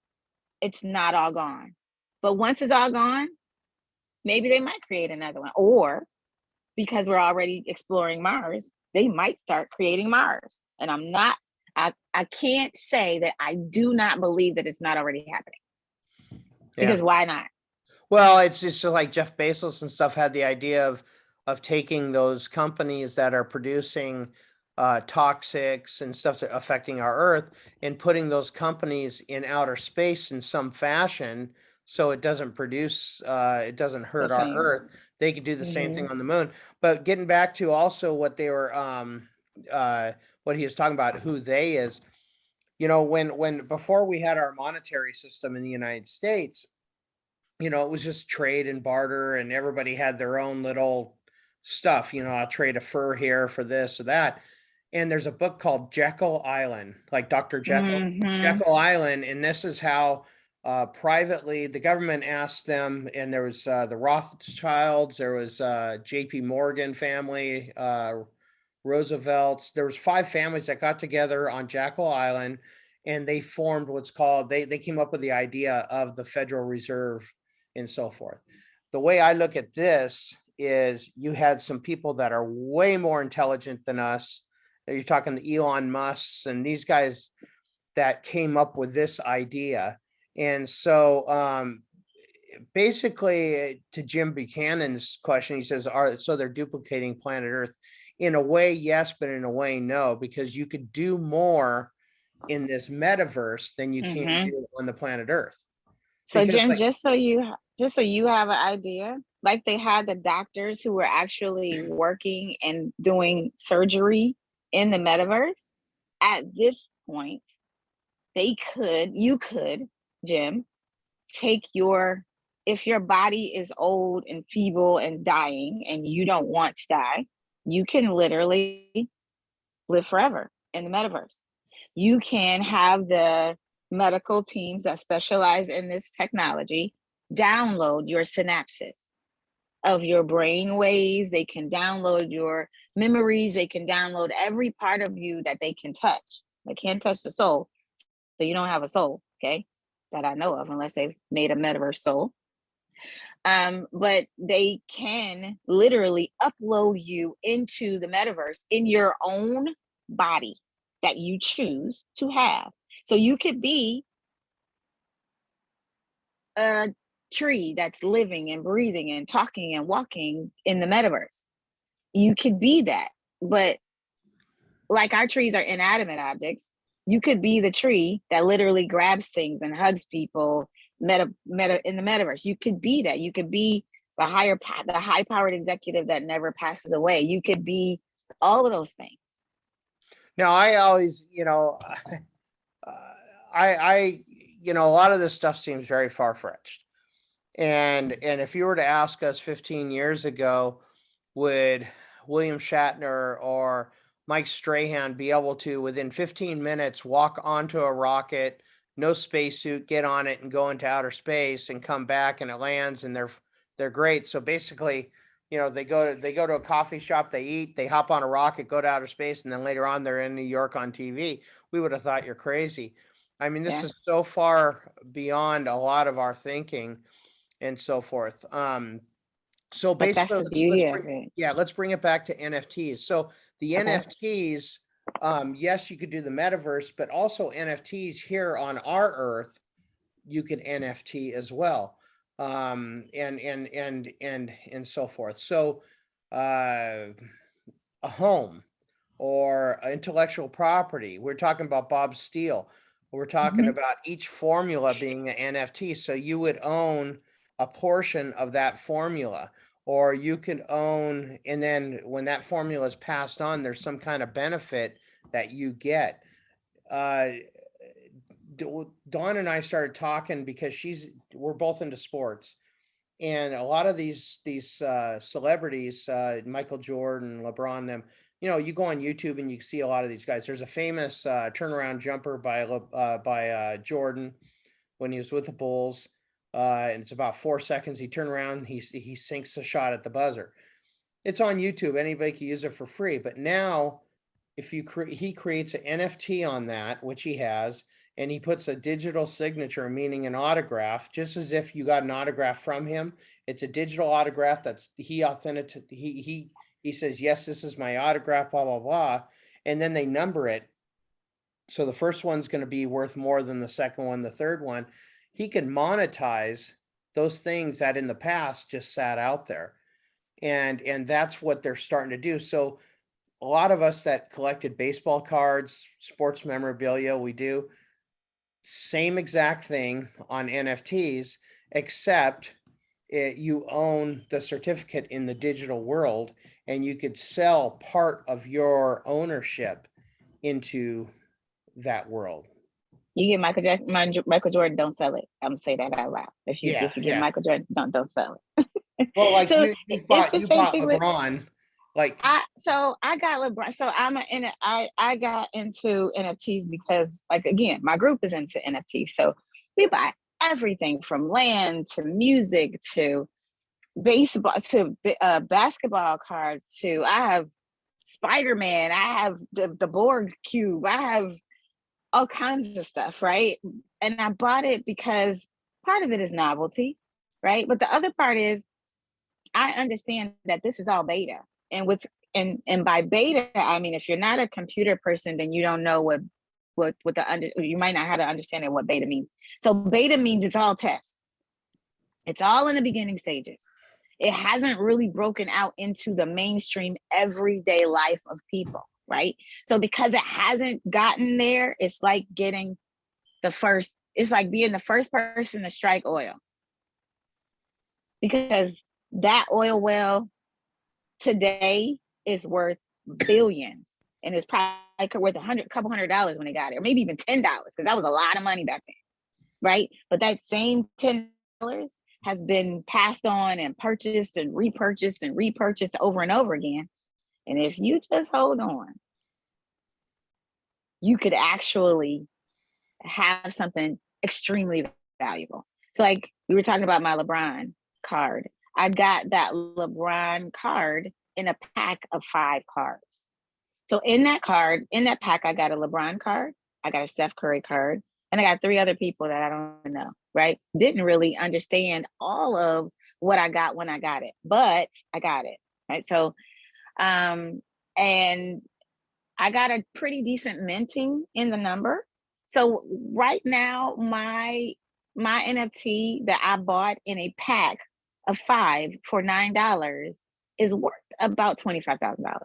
[SPEAKER 2] it's not all gone. But once it's all gone, maybe they might create another one. Or because we're already exploring Mars, they might start creating Mars. And I can't say that I do not believe that it's not already happening. Because why not?
[SPEAKER 1] Well, it's just like Jeff Bezos and stuff had the idea of taking those companies that are producing toxics and stuff that affecting our Earth and putting those companies in outer space in some fashion so it doesn't produce, it doesn't hurt our Earth. They could do the same thing on the moon. But getting back to also what they were, what he was talking about, who they is, you know, when before we had our monetary system in the United States, you know, it was just trade and barter and everybody had their own little stuff. You know, I'll trade a fur here for this or that. And there's a book called Jekyll Island, like Dr. Jekyll Island. And this is how privately the government asked them, and there was the Rothschilds, there was JP Morgan family, Roosevelt's. There was 5 families that got together on Jekyll Island and they formed what's called, they came up with the idea of the Federal Reserve and so forth. The way I look at this is you had some people that are way more intelligent than us. You're talking the Elon Musks and these guys that came up with this idea. And so basically to Jim Buchanan's question, he says, so they're duplicating planet Earth. In a way, yes, but in a way, no, because you could do more in this metaverse than you can do on the planet Earth.
[SPEAKER 2] So because, Jim, like, just so you have an idea, like they had the doctors who were actually working and doing surgery in the metaverse. At this point, you could, Jim, take if your body is old and feeble and dying and you don't want to die, you can literally live forever in the metaverse. You can have the medical teams that specialize in this technology download your synapses of your brain waves. They can download your memories. They can download every part of you that they can touch. They can't touch the soul. So you don't have a soul, okay? That I know of, unless they've made a metaverse soul. But they can literally upload you into the metaverse in your own body that you choose to have. So you could be a tree that's living and breathing and talking and walking in the metaverse. You could be that. But like our trees are inanimate objects, you could be the tree that literally grabs things and hugs people meta in the metaverse. You could be that. You could be the high-powered executive that never passes away. You could be all of those things.
[SPEAKER 1] Now, I always, you know, you know, a lot of this stuff seems very far-fetched. And if you were to ask us 15 years ago, would William Shatner or Mike Strahan be able to, within 15 minutes, walk onto a rocket, no spacesuit, get on it and go into outer space and come back, and it lands, and they're great. So basically, they go to a coffee shop, they eat, they hop on a rocket, go to outer space, and then later on they're in New York on TV. We would have thought you're crazy. I mean, this
[SPEAKER 2] Yeah.
[SPEAKER 1] is so far beyond a lot of our thinking and so forth. So
[SPEAKER 2] But that's
[SPEAKER 1] basically,
[SPEAKER 2] the beauty of it.
[SPEAKER 1] let's bring it back to NFTs. So the
[SPEAKER 2] Okay.
[SPEAKER 1] NFTs, yes, you could do the metaverse, but also NFTs here on our Earth, you can NFT as well, and so forth. So a home or intellectual property. We're talking about Bob Steele. We're talking
[SPEAKER 2] Mhm.
[SPEAKER 1] about each formula being an NFT. So you would own a portion of that formula, or you could own, and then when that formula is passed on, there's some kind of benefit that you get. Uh, Dawn and I started talking because we're both into sports, and a lot of these celebrities, Michael Jordan, LeBron, them, you go on YouTube and you see a lot of these guys. There's a famous turnaround jumper by Jordan when he was with the Bulls, and it's about 4 seconds. He turned around, he sinks a shot at the buzzer. It's on YouTube. Anybody can use it for free. But now, if he creates an NFT on that, which he has, and he puts a digital signature, meaning an autograph, just as if you got an autograph from him. It's a digital autograph that's he authentic. He says, yes, this is my autograph, blah blah blah, and then they number it. So the first one's going to be worth more than the second one, the third one. He can monetize those things that in the past just sat out there, and that's what they're starting to do. So a lot of us that collected baseball cards, sports memorabilia, we do same exact thing on NFTs, except you own the certificate in the digital world, and you could sell part of your ownership into that world.
[SPEAKER 2] You get Michael Jordan, don't sell it. I'm gonna say that out loud. If you get Michael Jordan, don't sell it.
[SPEAKER 1] Well, like
[SPEAKER 2] So it's the
[SPEAKER 1] you
[SPEAKER 2] same
[SPEAKER 1] bought
[SPEAKER 2] thing with
[SPEAKER 1] LeBron, like
[SPEAKER 2] I got LeBron. So I got into NFTs because, like, again, my group is into NFTs. So we buy everything from land to music to baseball to basketball cards to I have Spider-Man, I have the Borg cube, I have all kinds of stuff, right? And I bought it because part of it is novelty, right? But the other part is I understand that this is all beta. And with and by beta, I mean if you're not a computer person, then you don't know what you might not have to understand what beta means. So beta means it's all test. It's all in the beginning stages. It hasn't really broken out into the mainstream everyday life of people, right? So because it hasn't gotten there, it's like getting it's like being the first person to strike oil. Because that oil well today is worth billions, and it's probably worth couple $100 when they got it, or maybe even $10, because that was a lot of money back then, right? But that same $10 has been passed on and purchased and repurchased over and over again. And if you just hold on, you could actually have something extremely valuable. So, like we were talking about my LeBron card. I got that LeBron card in a pack of 5 cards. So in that pack, I got a LeBron card, I got a Steph Curry card, and I got 3 other people that I don't know, right? Didn't really understand all of what I got when I got it, but I got it, right? So, and I got a pretty decent minting in the number. So right now, my NFT that I bought in a pack of 5 for $9 is worth about $25,000.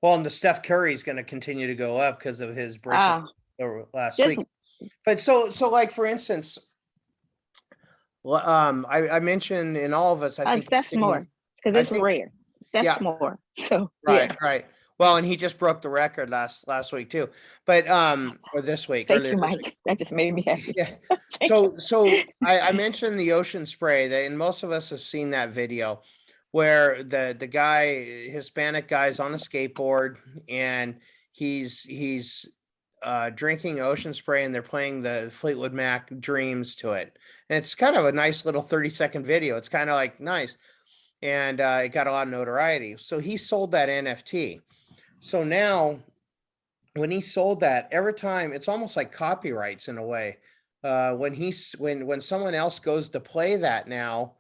[SPEAKER 1] well, and the Steph Curry is going to continue to go up because of his breaking last
[SPEAKER 2] Just
[SPEAKER 1] week. But so like for instance, I mentioned in all of us, I think
[SPEAKER 2] Steph's more because it's rare. Steph's more. So
[SPEAKER 1] right. Well, and he just broke the record last week too, but or this week.
[SPEAKER 2] Thank you, Mike. That just made me happy.
[SPEAKER 1] Yeah. So I mentioned the ocean spray, and most of us have seen that video where the guy, Hispanic guy's on a skateboard, and he's drinking ocean spray, and they're playing the Fleetwood Mac Dreams to it. And it's kind of a nice little 30-second video. It's kind of like nice. And it got a lot of notoriety. So he sold that NFT. So now when he sold that, every time, it's almost like copyrights in a way. When someone else goes to play that now,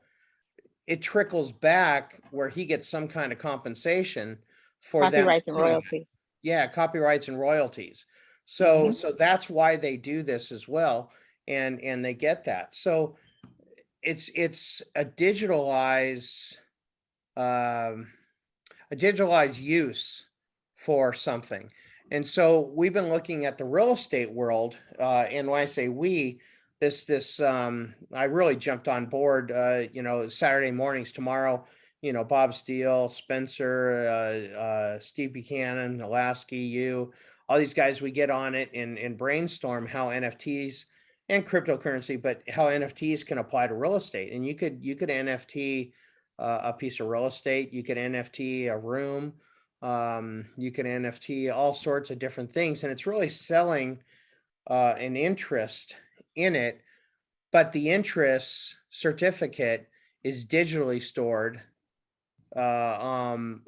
[SPEAKER 1] it trickles back where he gets some kind of compensation for them.
[SPEAKER 2] Copyrights and royalties.
[SPEAKER 1] Yeah, copyrights and royalties. So that's why they do this as well, and they get that. So it's a digitalized use for something. And so we've been looking at the real estate world, and when I say we, I really jumped on board, Saturday mornings tomorrow, Bob Steele, Spencer, Steve Buchanan, Alasky, you, all these guys, we get on it and brainstorm how NFTs and cryptocurrency, but how NFTs can apply to real estate. And you could NFT a piece of real estate, you could NFT a room, you can NFT all sorts of different things, and it's really selling an interest in it, but the interest certificate is digitally stored, on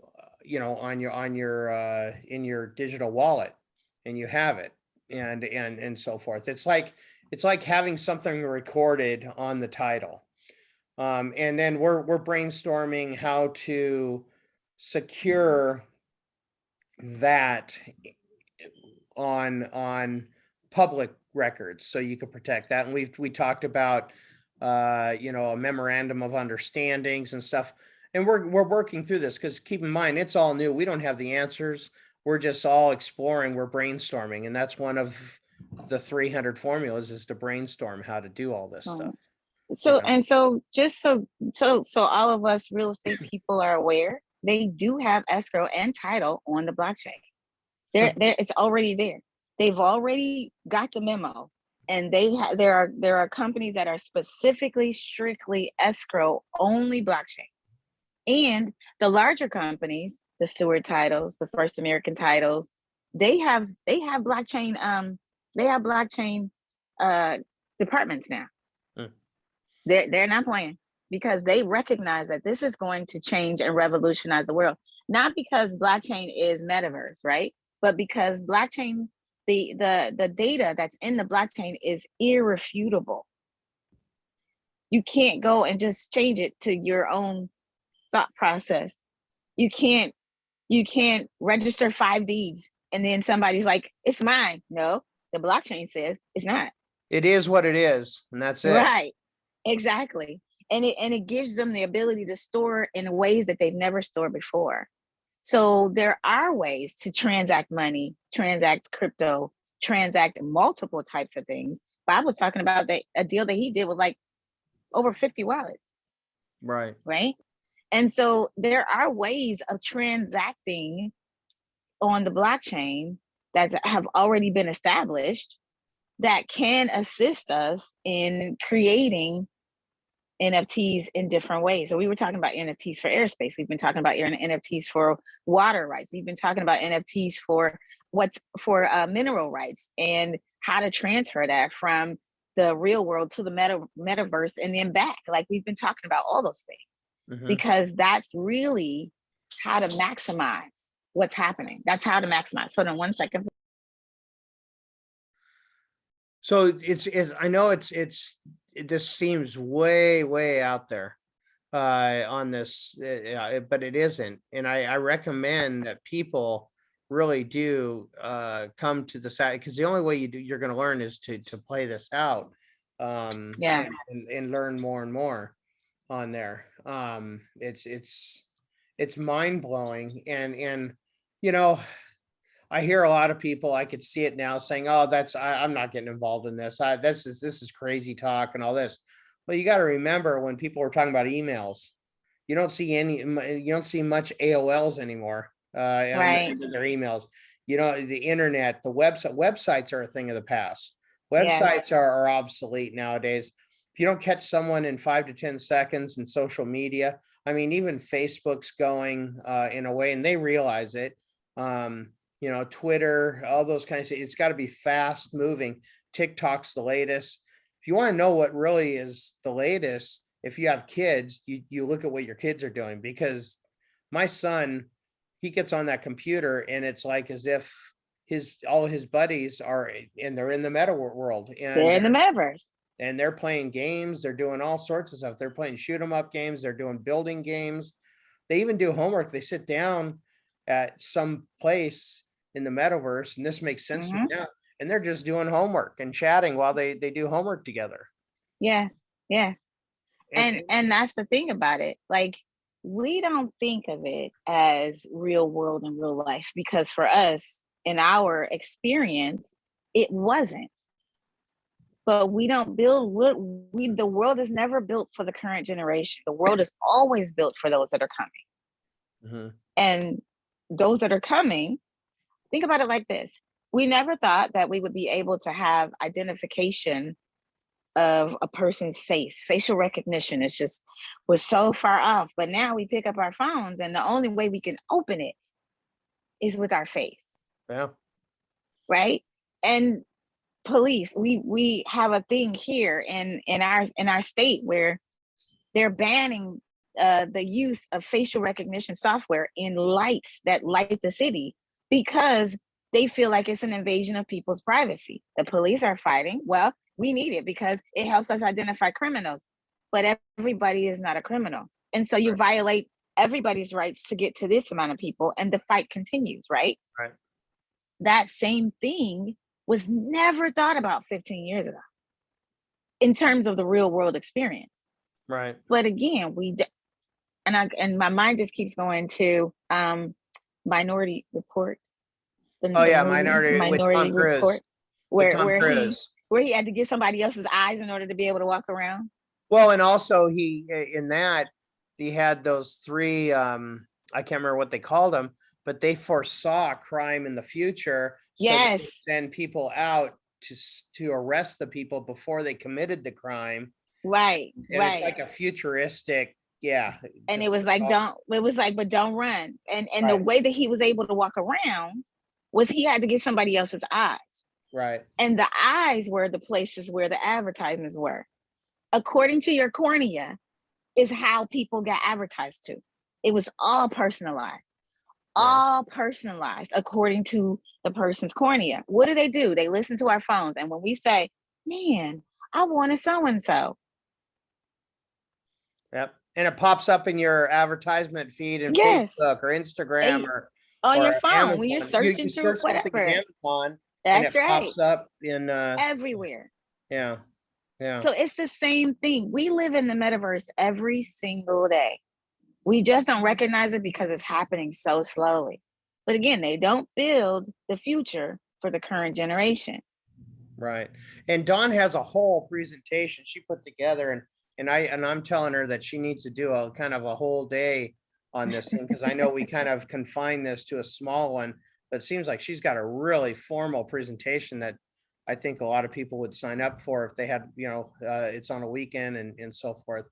[SPEAKER 1] your in your digital wallet, and you have it, and so forth. It's like having something recorded on the title. And then we're brainstorming how to secure that on public records, so you could protect that. And we talked about a memorandum of understandings and stuff, and we're working through this, because keep in mind, it's all new. We don't have the answers. We're just all exploring, we're brainstorming, and that's one of the 300 formulas, is to brainstorm how to do all this stuff.
[SPEAKER 2] So just so all of us real estate people are aware, they do have escrow and title on the blockchain. It's already there. They've already got the memo, and there are companies that are specifically strictly escrow only blockchain. And the larger companies, the Stewart Titles, the First American Titles, they have blockchain departments now. They're not playing, because they recognize that this is going to change and revolutionize the world. Not because blockchain is metaverse, right? But because blockchain, the data that's in the blockchain is irrefutable. You can't go and just change it to your own thought process. You can't register 5 deeds and then somebody's like, it's mine. No, the blockchain says it's not.
[SPEAKER 1] It is what it is, and that's it.
[SPEAKER 2] Right. Exactly. And it gives them the ability to store in ways that they've never stored before. So there are ways to transact money, transact crypto, transact multiple types of things. Bob was talking about a deal that he did with like over 50 wallets.
[SPEAKER 1] Right.
[SPEAKER 2] Right. And so there are ways of transacting on the blockchain that have already been established that can assist us in creating NFTs in different ways. So we were talking about NFTs for airspace. We've been talking about NFTs for water rights. We've been talking about NFTs for mineral rights, and how to transfer that from the real world to the metaverse and then back. Like, we've been talking about all those things, because that's really how to maximize what's happening. That's how to maximize. Hold on 1 second.
[SPEAKER 1] So I know this seems way out there on this, but it isn't. And I recommend that people really do come to the site, because the only way you're going to learn is to play this out, and learn more and more on there. It's mind-blowing, and I hear a lot of people, I could see it now, saying, "Oh, I'm not getting involved in this. This is crazy talk and all this." Well, you got to remember, when people were talking about emails, you don't see much AOLs anymore.
[SPEAKER 2] Right.
[SPEAKER 1] On their emails. The internet, the websites are a thing of the past. Websites are obsolete nowadays. If you don't catch someone in 5 to 10 seconds in social media, I mean, even Facebook's going in a way, and they realize it. You know, Twitter, all those kinds of, it's got to be fast moving. TikTok's the latest. If you want to know what really is the latest, if you have kids, you look at what your kids are doing, because my son, he gets on that computer and it's like as if all his buddies are, and they're in the meta world, and
[SPEAKER 2] They're in the metaverse.
[SPEAKER 1] they're playing games, they're doing all sorts of stuff. They're playing shoot 'em up games, they're doing building games. They even do homework. They sit down at some place in the metaverse, and this makes sense to me
[SPEAKER 2] Hmm.
[SPEAKER 1] now, and they're just doing homework and chatting while they do homework together.
[SPEAKER 2] Yes, yes.
[SPEAKER 1] And
[SPEAKER 2] And that's the thing about it. Like, we don't think of it as real world and real life, because for us, in our experience, it wasn't. But we don't build what we, the world is never built for the current generation. The world is always built for those that are coming.
[SPEAKER 1] Mhm.
[SPEAKER 2] And those that are coming, think about it like this. We never thought that we would be able to have identification of a person's face. Facial recognition is just, was so far off. But now we pick up our phones, and the only way we can open it is with our face,
[SPEAKER 1] Yeah.
[SPEAKER 2] right? And police, we have a thing here in our state where they're banning the use of facial recognition software in lights that light the city, because they feel like it's an invasion of people's privacy. The police are fighting. Well, we need it because it helps us identify criminals, but everybody is not a criminal. And so you violate everybody's rights to get to this amount of people, and the fight continues, right?
[SPEAKER 1] Right.
[SPEAKER 2] That same thing was never thought about 15 years ago in terms of the real world experience.
[SPEAKER 1] Right.
[SPEAKER 2] But again, and my mind just keeps going to Minority Report.
[SPEAKER 1] Oh yeah,
[SPEAKER 2] Minority
[SPEAKER 1] Minority with Tom
[SPEAKER 2] Report,
[SPEAKER 1] Cruise. With Tom
[SPEAKER 2] where
[SPEAKER 1] Cruise.
[SPEAKER 2] he had to get somebody else's eyes in order to be able to walk around.
[SPEAKER 1] Well, and also he in that he had those three I can't remember what they called them, but they foresaw crime in the future, so they would
[SPEAKER 2] Yes,
[SPEAKER 1] send people out to arrest the people before they committed the crime.
[SPEAKER 2] right,
[SPEAKER 1] And it's like
[SPEAKER 2] right.
[SPEAKER 1] a futuristic, yeah.
[SPEAKER 2] And
[SPEAKER 1] Just
[SPEAKER 2] it was like, don't. It was like, but don't run. And the
[SPEAKER 1] right,
[SPEAKER 2] way that he was able to walk around was he had to get somebody else's eyes.
[SPEAKER 1] right,
[SPEAKER 2] And the eyes were the places where the advertisements were. According to your cornea, is how people got advertised to. It was all personalized,
[SPEAKER 1] yeah,
[SPEAKER 2] all personalized according to the person's cornea. What do? They listen to our phones. And when we say, man, I wanted so and so.
[SPEAKER 1] yep. And it pops up in your advertisement feed in
[SPEAKER 2] Yes.
[SPEAKER 1] Facebook or Instagram
[SPEAKER 2] And on your phone, when you're
[SPEAKER 1] Amazon. You
[SPEAKER 2] searching through
[SPEAKER 1] search something in
[SPEAKER 2] whatever.
[SPEAKER 1] Amazon and
[SPEAKER 2] That's
[SPEAKER 1] it
[SPEAKER 2] right.
[SPEAKER 1] pops up in
[SPEAKER 2] Everywhere.
[SPEAKER 1] yeah, yeah,
[SPEAKER 2] So it's the same thing. We live in the metaverse every single day. We just don't recognize it because it's happening so slowly. But again, they don't build the future for the current generation.
[SPEAKER 1] right. And Dawn has a whole presentation she put together, and I'm telling her that she needs to do a kind of a whole day on this thing, because I know we kind of confine this to a small one, but it seems like she's got a really formal presentation that I think a lot of people would sign up for if they had, it's on a weekend and so forth.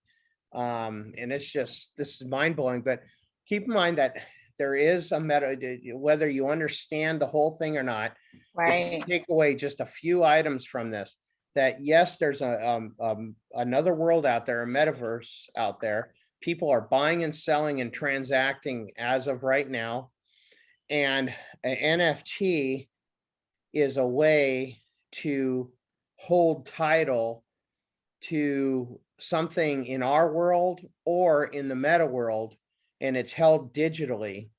[SPEAKER 1] And it's just, this is mind blowing, but keep in mind that there is a meta, whether you understand the whole thing or not, if you
[SPEAKER 2] Right.
[SPEAKER 1] take away just a few items from this, that yes, there's another world out there, a metaverse out there. People are buying and selling and transacting as of right now. And an NFT is a way to hold title to something in our world or in the meta world, and it's held digitally.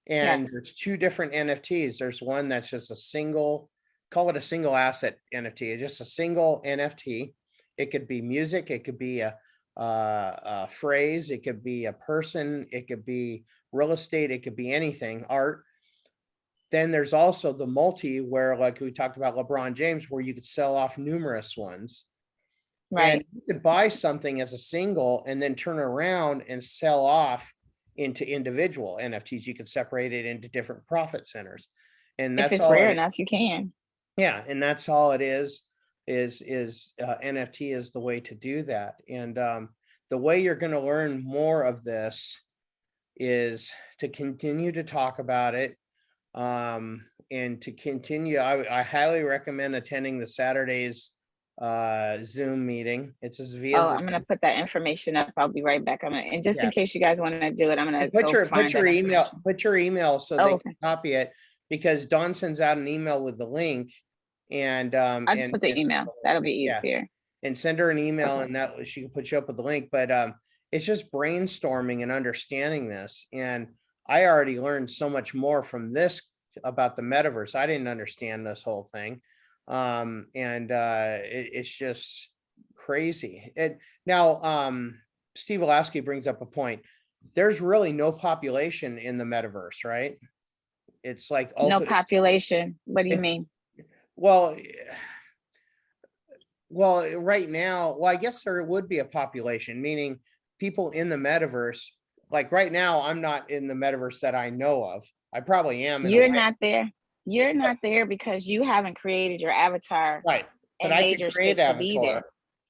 [SPEAKER 1] And
[SPEAKER 2] Yes.
[SPEAKER 1] there's two different NFTs. There's one that's just a single, call it a single asset NFT. It's just a single NFT. It could be music, it could be a phrase, it could be a person, it could be real estate, it could be anything, art. Then there's also the multi, where like we talked about LeBron James, where you could sell off numerous ones. And
[SPEAKER 2] Right.
[SPEAKER 1] you could buy something as a single and then turn around and sell off into individual NFTs. You could separate it into different profit centers. And
[SPEAKER 2] If
[SPEAKER 1] that's
[SPEAKER 2] it's
[SPEAKER 1] all
[SPEAKER 2] rare
[SPEAKER 1] it,
[SPEAKER 2] enough, you can.
[SPEAKER 1] yeah, and that's all it is NFT is the way to do that. And the way you're going to learn more of this is to continue to talk about it, and to continue. I highly recommend attending the Saturday's Zoom meeting. It's just via
[SPEAKER 2] Oh,
[SPEAKER 1] Zoom.
[SPEAKER 2] I'm gonna put that information up. I'll be right back. And just in
[SPEAKER 1] Yeah.
[SPEAKER 2] case you guys want to do it, I'm gonna
[SPEAKER 1] Put
[SPEAKER 2] go
[SPEAKER 1] your
[SPEAKER 2] find that
[SPEAKER 1] email,
[SPEAKER 2] information.
[SPEAKER 1] put your email so they
[SPEAKER 2] Oh,
[SPEAKER 1] can copy it, because Dawn sends out an email with the link, and
[SPEAKER 2] I just put the email. That'll be
[SPEAKER 1] yeah,
[SPEAKER 2] easier.
[SPEAKER 1] and send her an email,
[SPEAKER 2] Okay.
[SPEAKER 1] and that she can put you up with the link. But it's just brainstorming and understanding this. And I already learned so much more from this about the metaverse. I didn't understand this whole thing. And it's just crazy. Steve Lasky brings up a point. There's really no population in the metaverse, right? It's like
[SPEAKER 2] No population. What do you mean?
[SPEAKER 1] well, right now, I guess there would be a population, meaning people in the metaverse. Like right now, I'm not in the metaverse that I know of. I probably am.
[SPEAKER 2] You're not there. You're not there because you haven't created your avatar,
[SPEAKER 1] Right. But
[SPEAKER 2] and
[SPEAKER 1] I
[SPEAKER 2] made
[SPEAKER 1] could
[SPEAKER 2] your
[SPEAKER 1] create
[SPEAKER 2] stick to be there.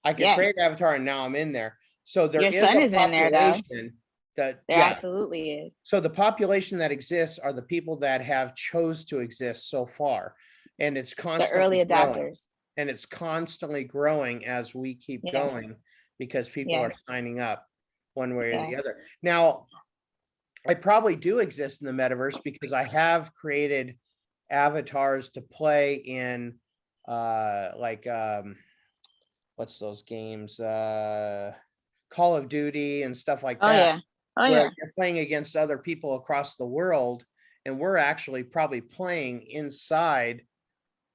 [SPEAKER 1] I could
[SPEAKER 2] Yeah.
[SPEAKER 1] create an avatar, and now I'm in there. So there
[SPEAKER 2] Your
[SPEAKER 1] is
[SPEAKER 2] son
[SPEAKER 1] a
[SPEAKER 2] is in there though.
[SPEAKER 1] population that,
[SPEAKER 2] There
[SPEAKER 1] yeah.
[SPEAKER 2] absolutely is.
[SPEAKER 1] So the population that exists are the people that have chose to exist so far. And it's
[SPEAKER 2] The
[SPEAKER 1] constantly
[SPEAKER 2] early
[SPEAKER 1] growing.
[SPEAKER 2] adopters.
[SPEAKER 1] And it's constantly growing as we keep
[SPEAKER 2] Yes.
[SPEAKER 1] going, because people are
[SPEAKER 2] Yes.
[SPEAKER 1] signing up one way or the
[SPEAKER 2] Yes.
[SPEAKER 1] other. Now, I probably do exist in the metaverse because I have created avatars to play in what's those games? Call of Duty and stuff like
[SPEAKER 2] Oh
[SPEAKER 1] that,
[SPEAKER 2] yeah. Oh
[SPEAKER 1] where
[SPEAKER 2] yeah.
[SPEAKER 1] you're playing against other people across the world, and we're actually probably playing inside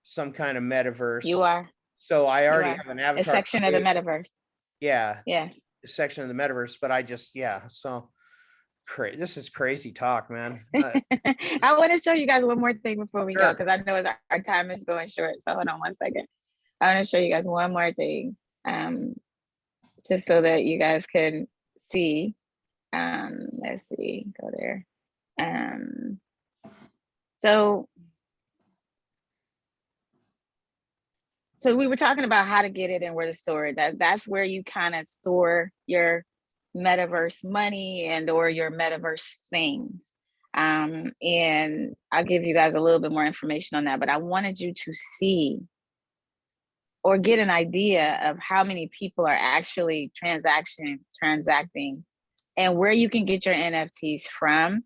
[SPEAKER 1] some kind of metaverse.
[SPEAKER 2] You are.
[SPEAKER 1] So I
[SPEAKER 2] You
[SPEAKER 1] already
[SPEAKER 2] are.
[SPEAKER 1] have an
[SPEAKER 2] A
[SPEAKER 1] avatar
[SPEAKER 2] section of the
[SPEAKER 1] created.
[SPEAKER 2] metaverse.
[SPEAKER 1] Yeah,
[SPEAKER 2] Yes.
[SPEAKER 1] a section of the metaverse, but I just, yeah, so this is crazy talk, man.
[SPEAKER 2] I want to show you guys one more thing before we go,
[SPEAKER 1] Sure.
[SPEAKER 2] because I know our time is going short. So hold on one second. I want to show you guys one more thing, just so that you guys can see. Let's see, go there. So we were talking about how to get it and where to store it. That's where you kind of store your metaverse money and or your metaverse things. And I'll give you guys a little bit more information on that, but I wanted you to see or get an idea of how many people are actually transacting and where you can get your NFTs from.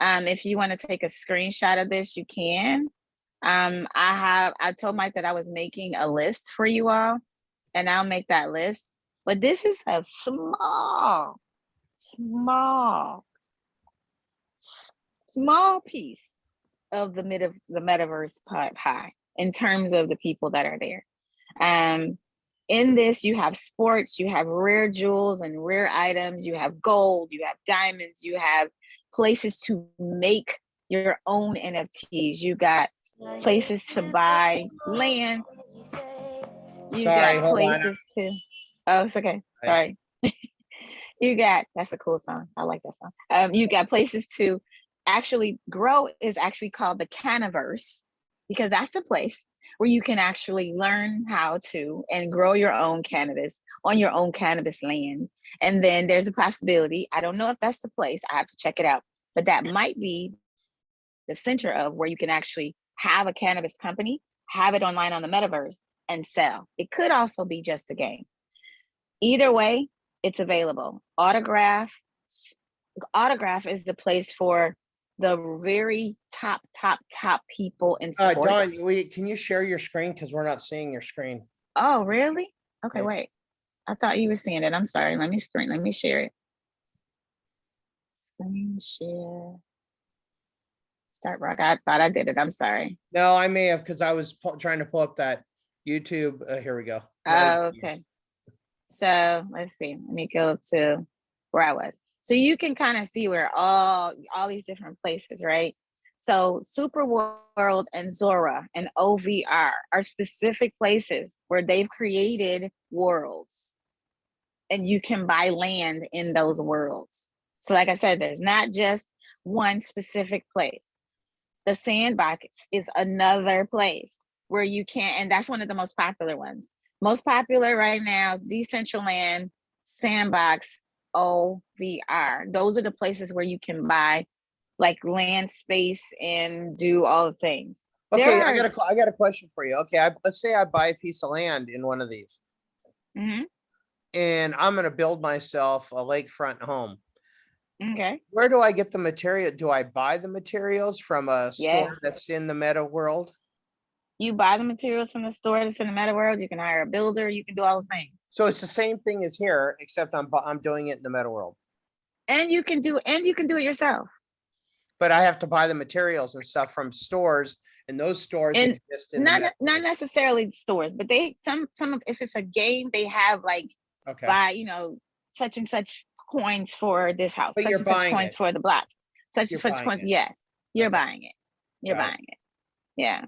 [SPEAKER 2] If you want to take a screenshot of this, you can. I told Mike that I was making a list for you all, and I'll make that list. But this is a small piece of the metaverse pie in terms of the people that are there. In this, you have sports, you have rare jewels and rare items, you have gold, you have diamonds, you have places to make your own NFTs. You got places to buy land. You
[SPEAKER 1] Sorry,
[SPEAKER 2] got places to. Oh, it's okay. Sorry. You got, that's a cool song. I like that song. You got places to actually grow, is actually called the Canaverse, because that's the place where you can actually learn how to and grow your own cannabis on your own cannabis land. And then there's a possibility, I don't know if that's the place, I have to check it out, but that might be the center of where you can actually have a cannabis company, have it online on the metaverse and sell. It could also be just a game. Either way, it's available. Autograph is the place for the very top people in sports.
[SPEAKER 1] Don, can you share your screen, because we're not seeing your screen?
[SPEAKER 2] Oh, really? Okay,
[SPEAKER 1] Yeah.
[SPEAKER 2] wait. I thought you were seeing it. I'm sorry. Let me share it. Screen share. Start rock. I thought I did it. I'm sorry.
[SPEAKER 1] No, I may have, because I was trying to pull up that YouTube. Here we go.
[SPEAKER 2] Oh, okay. So let's see. Let me go to where I was. So you can kind of see where all these different places, right? So Super World and Zora and OVR are specific places where they've created worlds, and you can buy land in those worlds. So like I said, there's not just one specific place. The Sandbox is another place where you can, and that's one of the most popular ones. Most popular right now is Decentraland Sandbox, OVR. Those are the places where you can buy like land space and do all the things.
[SPEAKER 1] Okay, I got a question for you. Okay, let's say I buy a piece of land in one of these, and I'm going to build myself a lakefront home.
[SPEAKER 2] Okay.
[SPEAKER 1] Where do I get the material? Do I buy the materials from a store that's in the meta world?
[SPEAKER 2] You buy the materials from the store that's in the meta world. You can hire a builder. You can do all the things.
[SPEAKER 1] So it's the same thing as here, except I'm doing it in the meta world.
[SPEAKER 2] And you can do it yourself.
[SPEAKER 1] But I have to buy the materials and stuff from stores, and those stores exist in
[SPEAKER 2] not necessarily stores, but they some of, if it's a game, they have like buy such and such coins for this house,
[SPEAKER 1] but
[SPEAKER 2] such and such coins for the blocks, such and such coins. Yes, you're buying it. You're buying it. Yeah.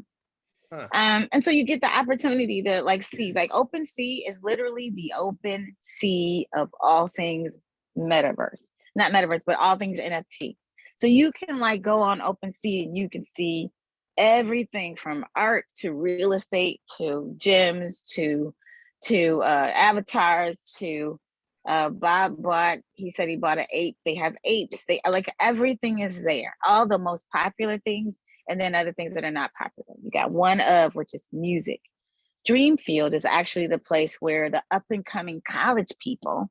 [SPEAKER 2] And so you get the opportunity to like see, like OpenSea is literally the open sea of all things metaverse, not metaverse, but all things NFT. So you can like go on OpenSea and you can see everything from art to real estate to gyms to avatars to Bob he said he bought an ape. They have apes. They like everything is there. All the most popular things, and then other things that are not popular. You got one of which is music. Dreamfield is actually the place where the up and coming college people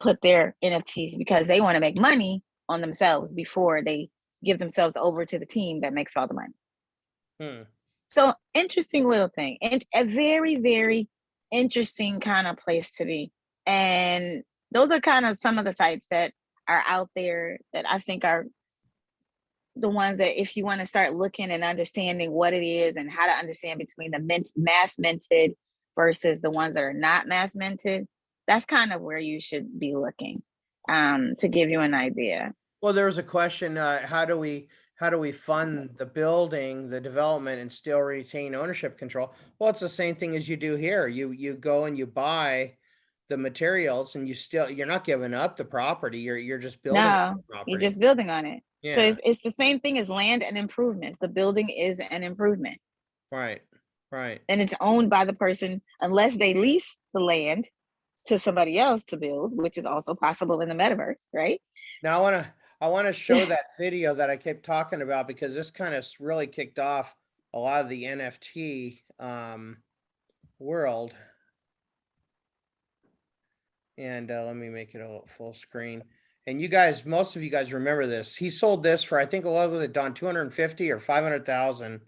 [SPEAKER 2] put their NFTs because they want to make money on themselves before they give themselves over to the team that makes all the money. So interesting little thing, and a very, very interesting kind of place to be. And those are kind of some of the sites that are out there that I think are the ones that if you want to start looking and understanding what it is and how to understand between the mass minted versus the ones that are not mass minted, that's kind of where you should be looking to give you an idea.
[SPEAKER 1] Well, there was a question, how do we fund the building, the development, and still retain ownership control? Well, it's the same thing as you do here. You go and you buy the materials, and you're not giving up the property. You're just building on the property.
[SPEAKER 2] You're just building on it. Yeah. So it's the same thing as land and improvements. The building is an improvement. Right. And it's owned by the person unless they lease the land to somebody else to build, which is also possible in the metaverse, right?
[SPEAKER 1] Now I want to show that video that I kept talking about, because this kind of really kicked off a lot of the NFT world. And let me make it a full screen. And you guys, most of you guys remember this. He sold this for, I think, what was it, Don, 250 or 500,000.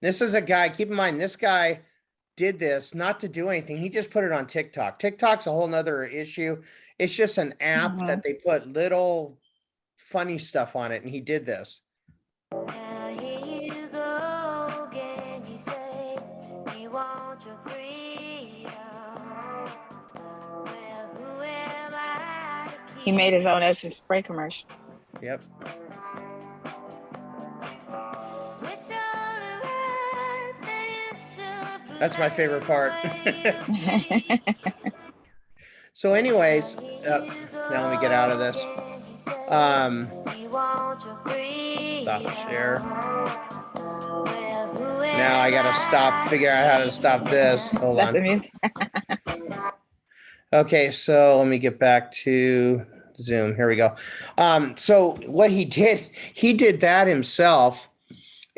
[SPEAKER 1] This is a guy, keep in mind, this guy did this not to do anything. He just put it on TikTok. TikTok's a whole nother issue. It's just an app that they put little funny stuff on it, and he did this.
[SPEAKER 2] He made his own extra spray commercial.
[SPEAKER 1] Yep. That's my favorite part. So anyways, now let me get out of this. Stop share. Now I gotta figure out how to stop this. Hold on. Okay, so let me get back to Zoom. Here we go. So what he did that himself.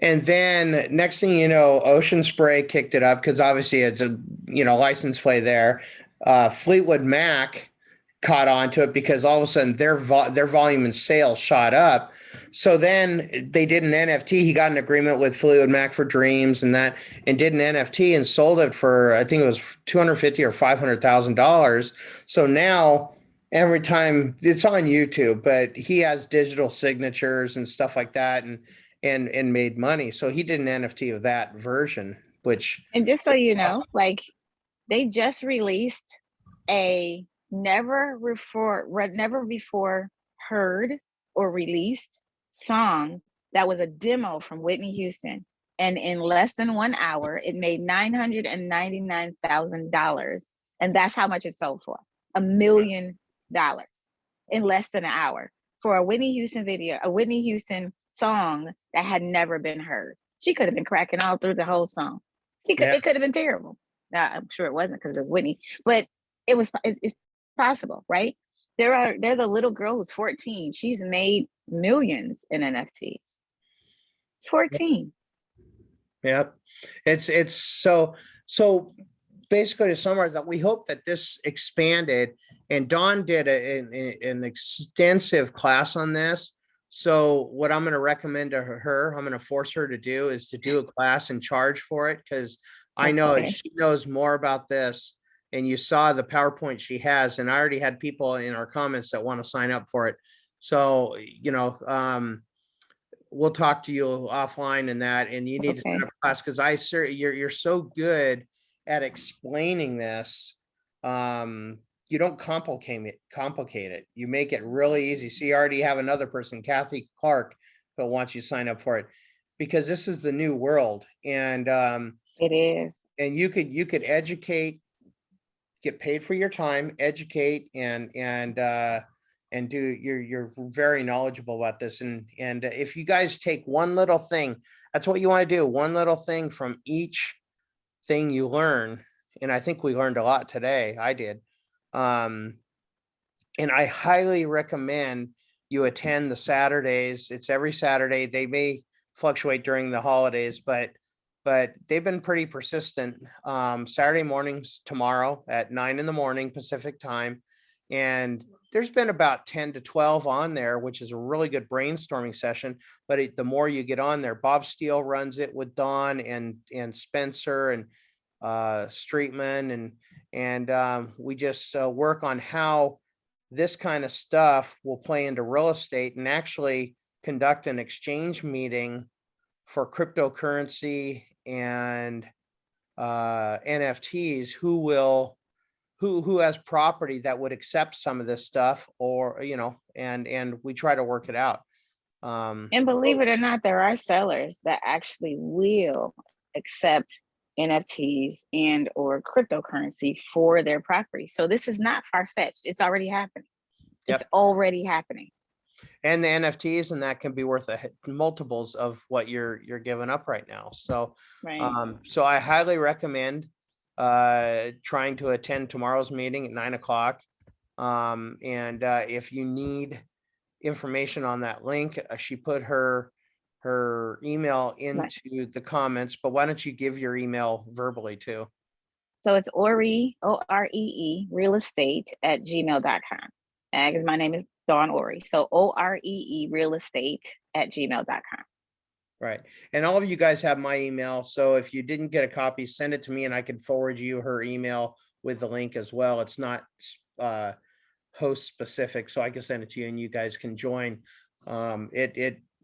[SPEAKER 1] And then next thing you know, Ocean Spray kicked it up because obviously it's a license play there. Fleetwood Mac caught on to it because all of a sudden their volume and sales shot up. So then they did an NFT. He got an agreement with Fleetwood Mac for Dreams and did an NFT and sold it for, I think it was $250,000 or $500,000. So now every time it's on YouTube, but he has digital signatures and stuff like that and made money. So he did an NFT of that version,
[SPEAKER 2] and just so you know, like they just released a never before heard or released song that was a demo from Whitney Houston, and in less than 1 hour it made $999,000, and that's how much it sold for, $1 million in less than an hour for a Whitney Houston video, a Whitney Houston song that had never been heard. She could have been cracking all through the whole song. It could have been terrible. Now, I'm sure it wasn't because it was Whitney, but it's possible, right? There's a little girl who's 14. She's made millions in NFTs. 14.
[SPEAKER 1] Yep. It's so basically, to summarize that, we hope that this expanded, and Dawn did an extensive class on this. So what I'm going to recommend to her, I'm going to force her to do, is to do a class and charge for it, because I know
[SPEAKER 2] Okay.
[SPEAKER 1] she knows more about this. And you saw the PowerPoint she has, and I already had people in our comments that want to sign up for it. So, we'll talk to you offline and that, and you need to sign
[SPEAKER 2] Okay.
[SPEAKER 1] up for class, because you're so good at explaining this. You don't complicate it. You make it really easy. So you already have another person, Kathy Clark, who wants you to sign up for it, because this is the new world. And
[SPEAKER 2] It is.
[SPEAKER 1] you could educate, get paid for your time, educate, and do, you're very knowledgeable about this. And if you guys take one little thing, that's what you want to do, one little thing from each thing you learn. And I think we learned a lot today. I did. And I highly recommend you attend the Saturdays. It's every Saturday. They may fluctuate during the holidays, but they've been pretty persistent. Saturday mornings tomorrow at 9 in the morning Pacific time. And there's been about 10 to 12 on there, which is a really good brainstorming session. But the more you get on there, Bob Steele runs it with Don and Spencer and Streetman, and we just work on how this kind of stuff will play into real estate, and actually conduct an exchange meeting for cryptocurrency and NFTs. Who has property that would accept some of this stuff, or and we try to work it out.
[SPEAKER 2] And believe it or not, there are sellers that actually will accept NFTs and or cryptocurrency for their property. So this is not far-fetched. It's already happening. It's
[SPEAKER 1] Yep.
[SPEAKER 2] already happening.
[SPEAKER 1] And the NFTs, and that can be worth multiples of what you're giving up right now. So
[SPEAKER 2] Right.
[SPEAKER 1] so I highly recommend trying to attend tomorrow's meeting at 9 o'clock. And if you need information on that link, she put her email into the comments, but why don't you give your email verbally too?
[SPEAKER 2] So it's Oree, OREE, real estate at gmail.com. Because my name is Dawn Oree. So OREE, real estate at gmail.com.
[SPEAKER 1] Right. And all of you guys have my email. So if you didn't get a copy, send it to me and I can forward you her email with the link as well. It's not host specific, so I can send it to you and you guys can join.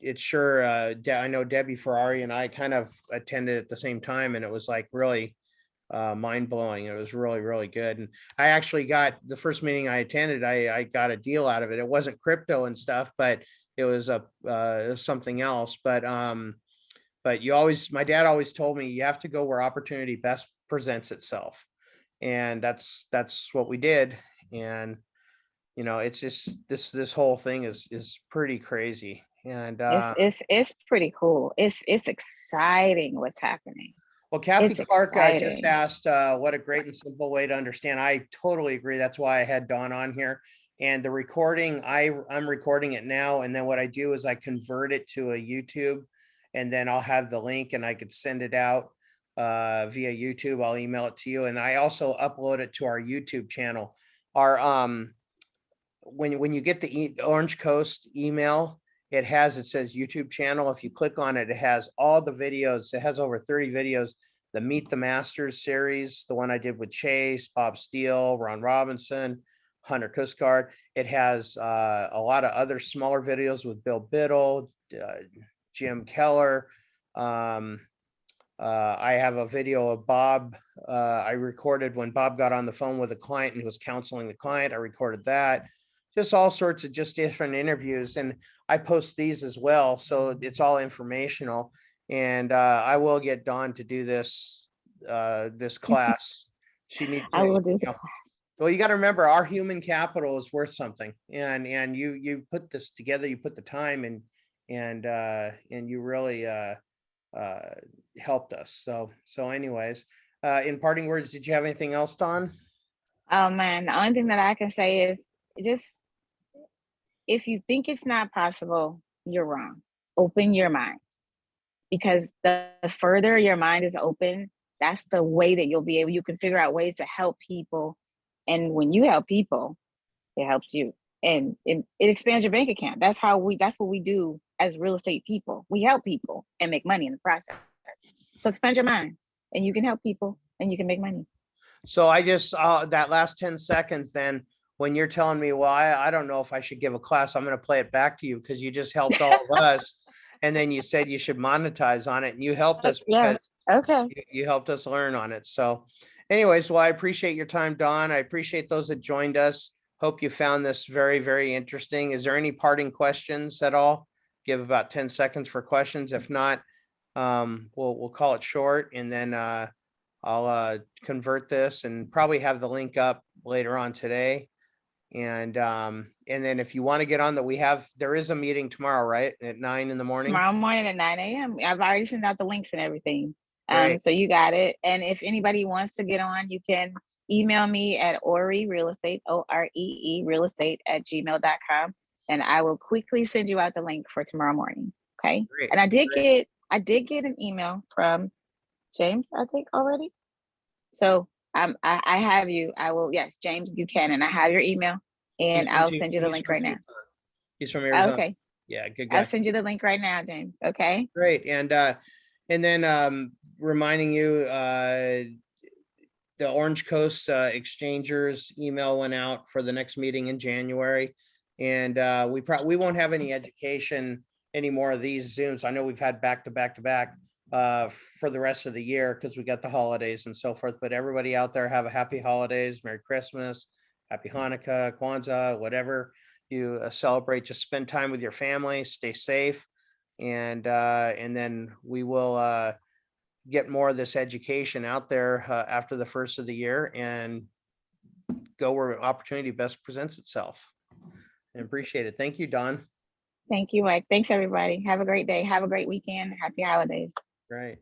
[SPEAKER 1] It's sure, I know Debbie Ferrari and I kind of attended at the same time, and it was like really mind blowing. It was really, really good. And I actually got the first meeting I attended, I got a deal out of it. It wasn't crypto and stuff, but it was something else. But my dad always told me, you have to go where opportunity best presents itself. And that's what we did. And it's just this whole thing is pretty crazy. And
[SPEAKER 2] It's pretty cool. It's exciting what's happening.
[SPEAKER 1] well, Kathy
[SPEAKER 2] It's
[SPEAKER 1] Clark just
[SPEAKER 2] exciting.
[SPEAKER 1] asked, what a great and simple way to understand. I totally agree. That's why I had Dawn on here. And the recording, I'm recording it now. And then what I do is I convert it to a YouTube, and then I'll have the link and I could send it out via YouTube. I'll email it to you. And I also upload it to our YouTube channel. Our when you get the Orange Coast email, it says YouTube channel. If you click on it, it has all the videos. It has over 30 videos. The Meet the Masters series, the one I did with Chase, Bob Steele, Ron Robinson, Hunter Cuscard. It has a lot of other smaller videos with Bill Biddle, Jim Keller. I have a video of Bob. I recorded when Bob got on the phone with a client and he was counseling the client. I recorded that. Just all sorts of just different interviews. And I post these as well. So it's all informational. And I will get Dawn to do this class. She needs
[SPEAKER 2] I will do.
[SPEAKER 1] well, you got to remember, our human capital is worth something. And you put this together, you put the time and you really helped us. So anyways, in parting words, did you have anything else, Don?
[SPEAKER 2] Oh man, the only thing that I can say is just if you think it's not possible, you're wrong. Open your mind, because the further your mind is open, that's the way that you can figure out ways to help people. And when you help people, it helps you. And it expands your bank account. That's what we do as real estate people. We help people and make money in the process. So expand your mind and you can help people and you can make money.
[SPEAKER 1] So I just, that last 10 seconds, then when you're telling me, well, I don't know if I should give a class, I'm going to play it back to you because you just helped all of us. And then you said you should monetize on it, and you helped us because
[SPEAKER 2] Yes. Okay.
[SPEAKER 1] you helped us learn on it. So anyways, well, I appreciate your time, Don. I appreciate those that joined us. Hope you found this very, very interesting. Is there any parting questions at all? Give about 10 seconds for questions. If not, we'll call it short, and then I'll convert this and probably have the link up later on today. And then if you want to get on that, there is a meeting tomorrow, right? At 9 in the morning.
[SPEAKER 2] Tomorrow morning at 9 a.m. I've already sent out the links and everything.
[SPEAKER 1] Great.
[SPEAKER 2] So you got it. And if anybody wants to get on, you can email me at Oree Real Estate, OREE Real Estate at gmail.com. And I will quickly send you out the link for tomorrow morning. Okay.
[SPEAKER 1] Great.
[SPEAKER 2] And I did get an email from James, I think, already. So I have you. I will, yes, James Buchanan. I have your email and I'll send you the link right now.
[SPEAKER 1] He's from Arizona.
[SPEAKER 2] Okay.
[SPEAKER 1] Yeah, good guy.
[SPEAKER 2] I'll send you the link right now, James. Okay.
[SPEAKER 1] Great. And then reminding you, the Orange Coast Exchangers email went out for the next meeting in January. And we won't have any education anymore of these Zooms. I know we've had back to back to back for the rest of the year because we got the holidays and so forth. But everybody out there, have a happy holidays, Merry Christmas, Happy Hanukkah, Kwanzaa, whatever you celebrate. Just spend time with your family, stay safe, and then we will get more of this education out there after the first of the year and go where opportunity best presents itself. And appreciate it. Thank you, Don.
[SPEAKER 2] Thank you, Mike. Thanks, everybody. Have a great day. Have a great weekend. Happy holidays.
[SPEAKER 1] Right.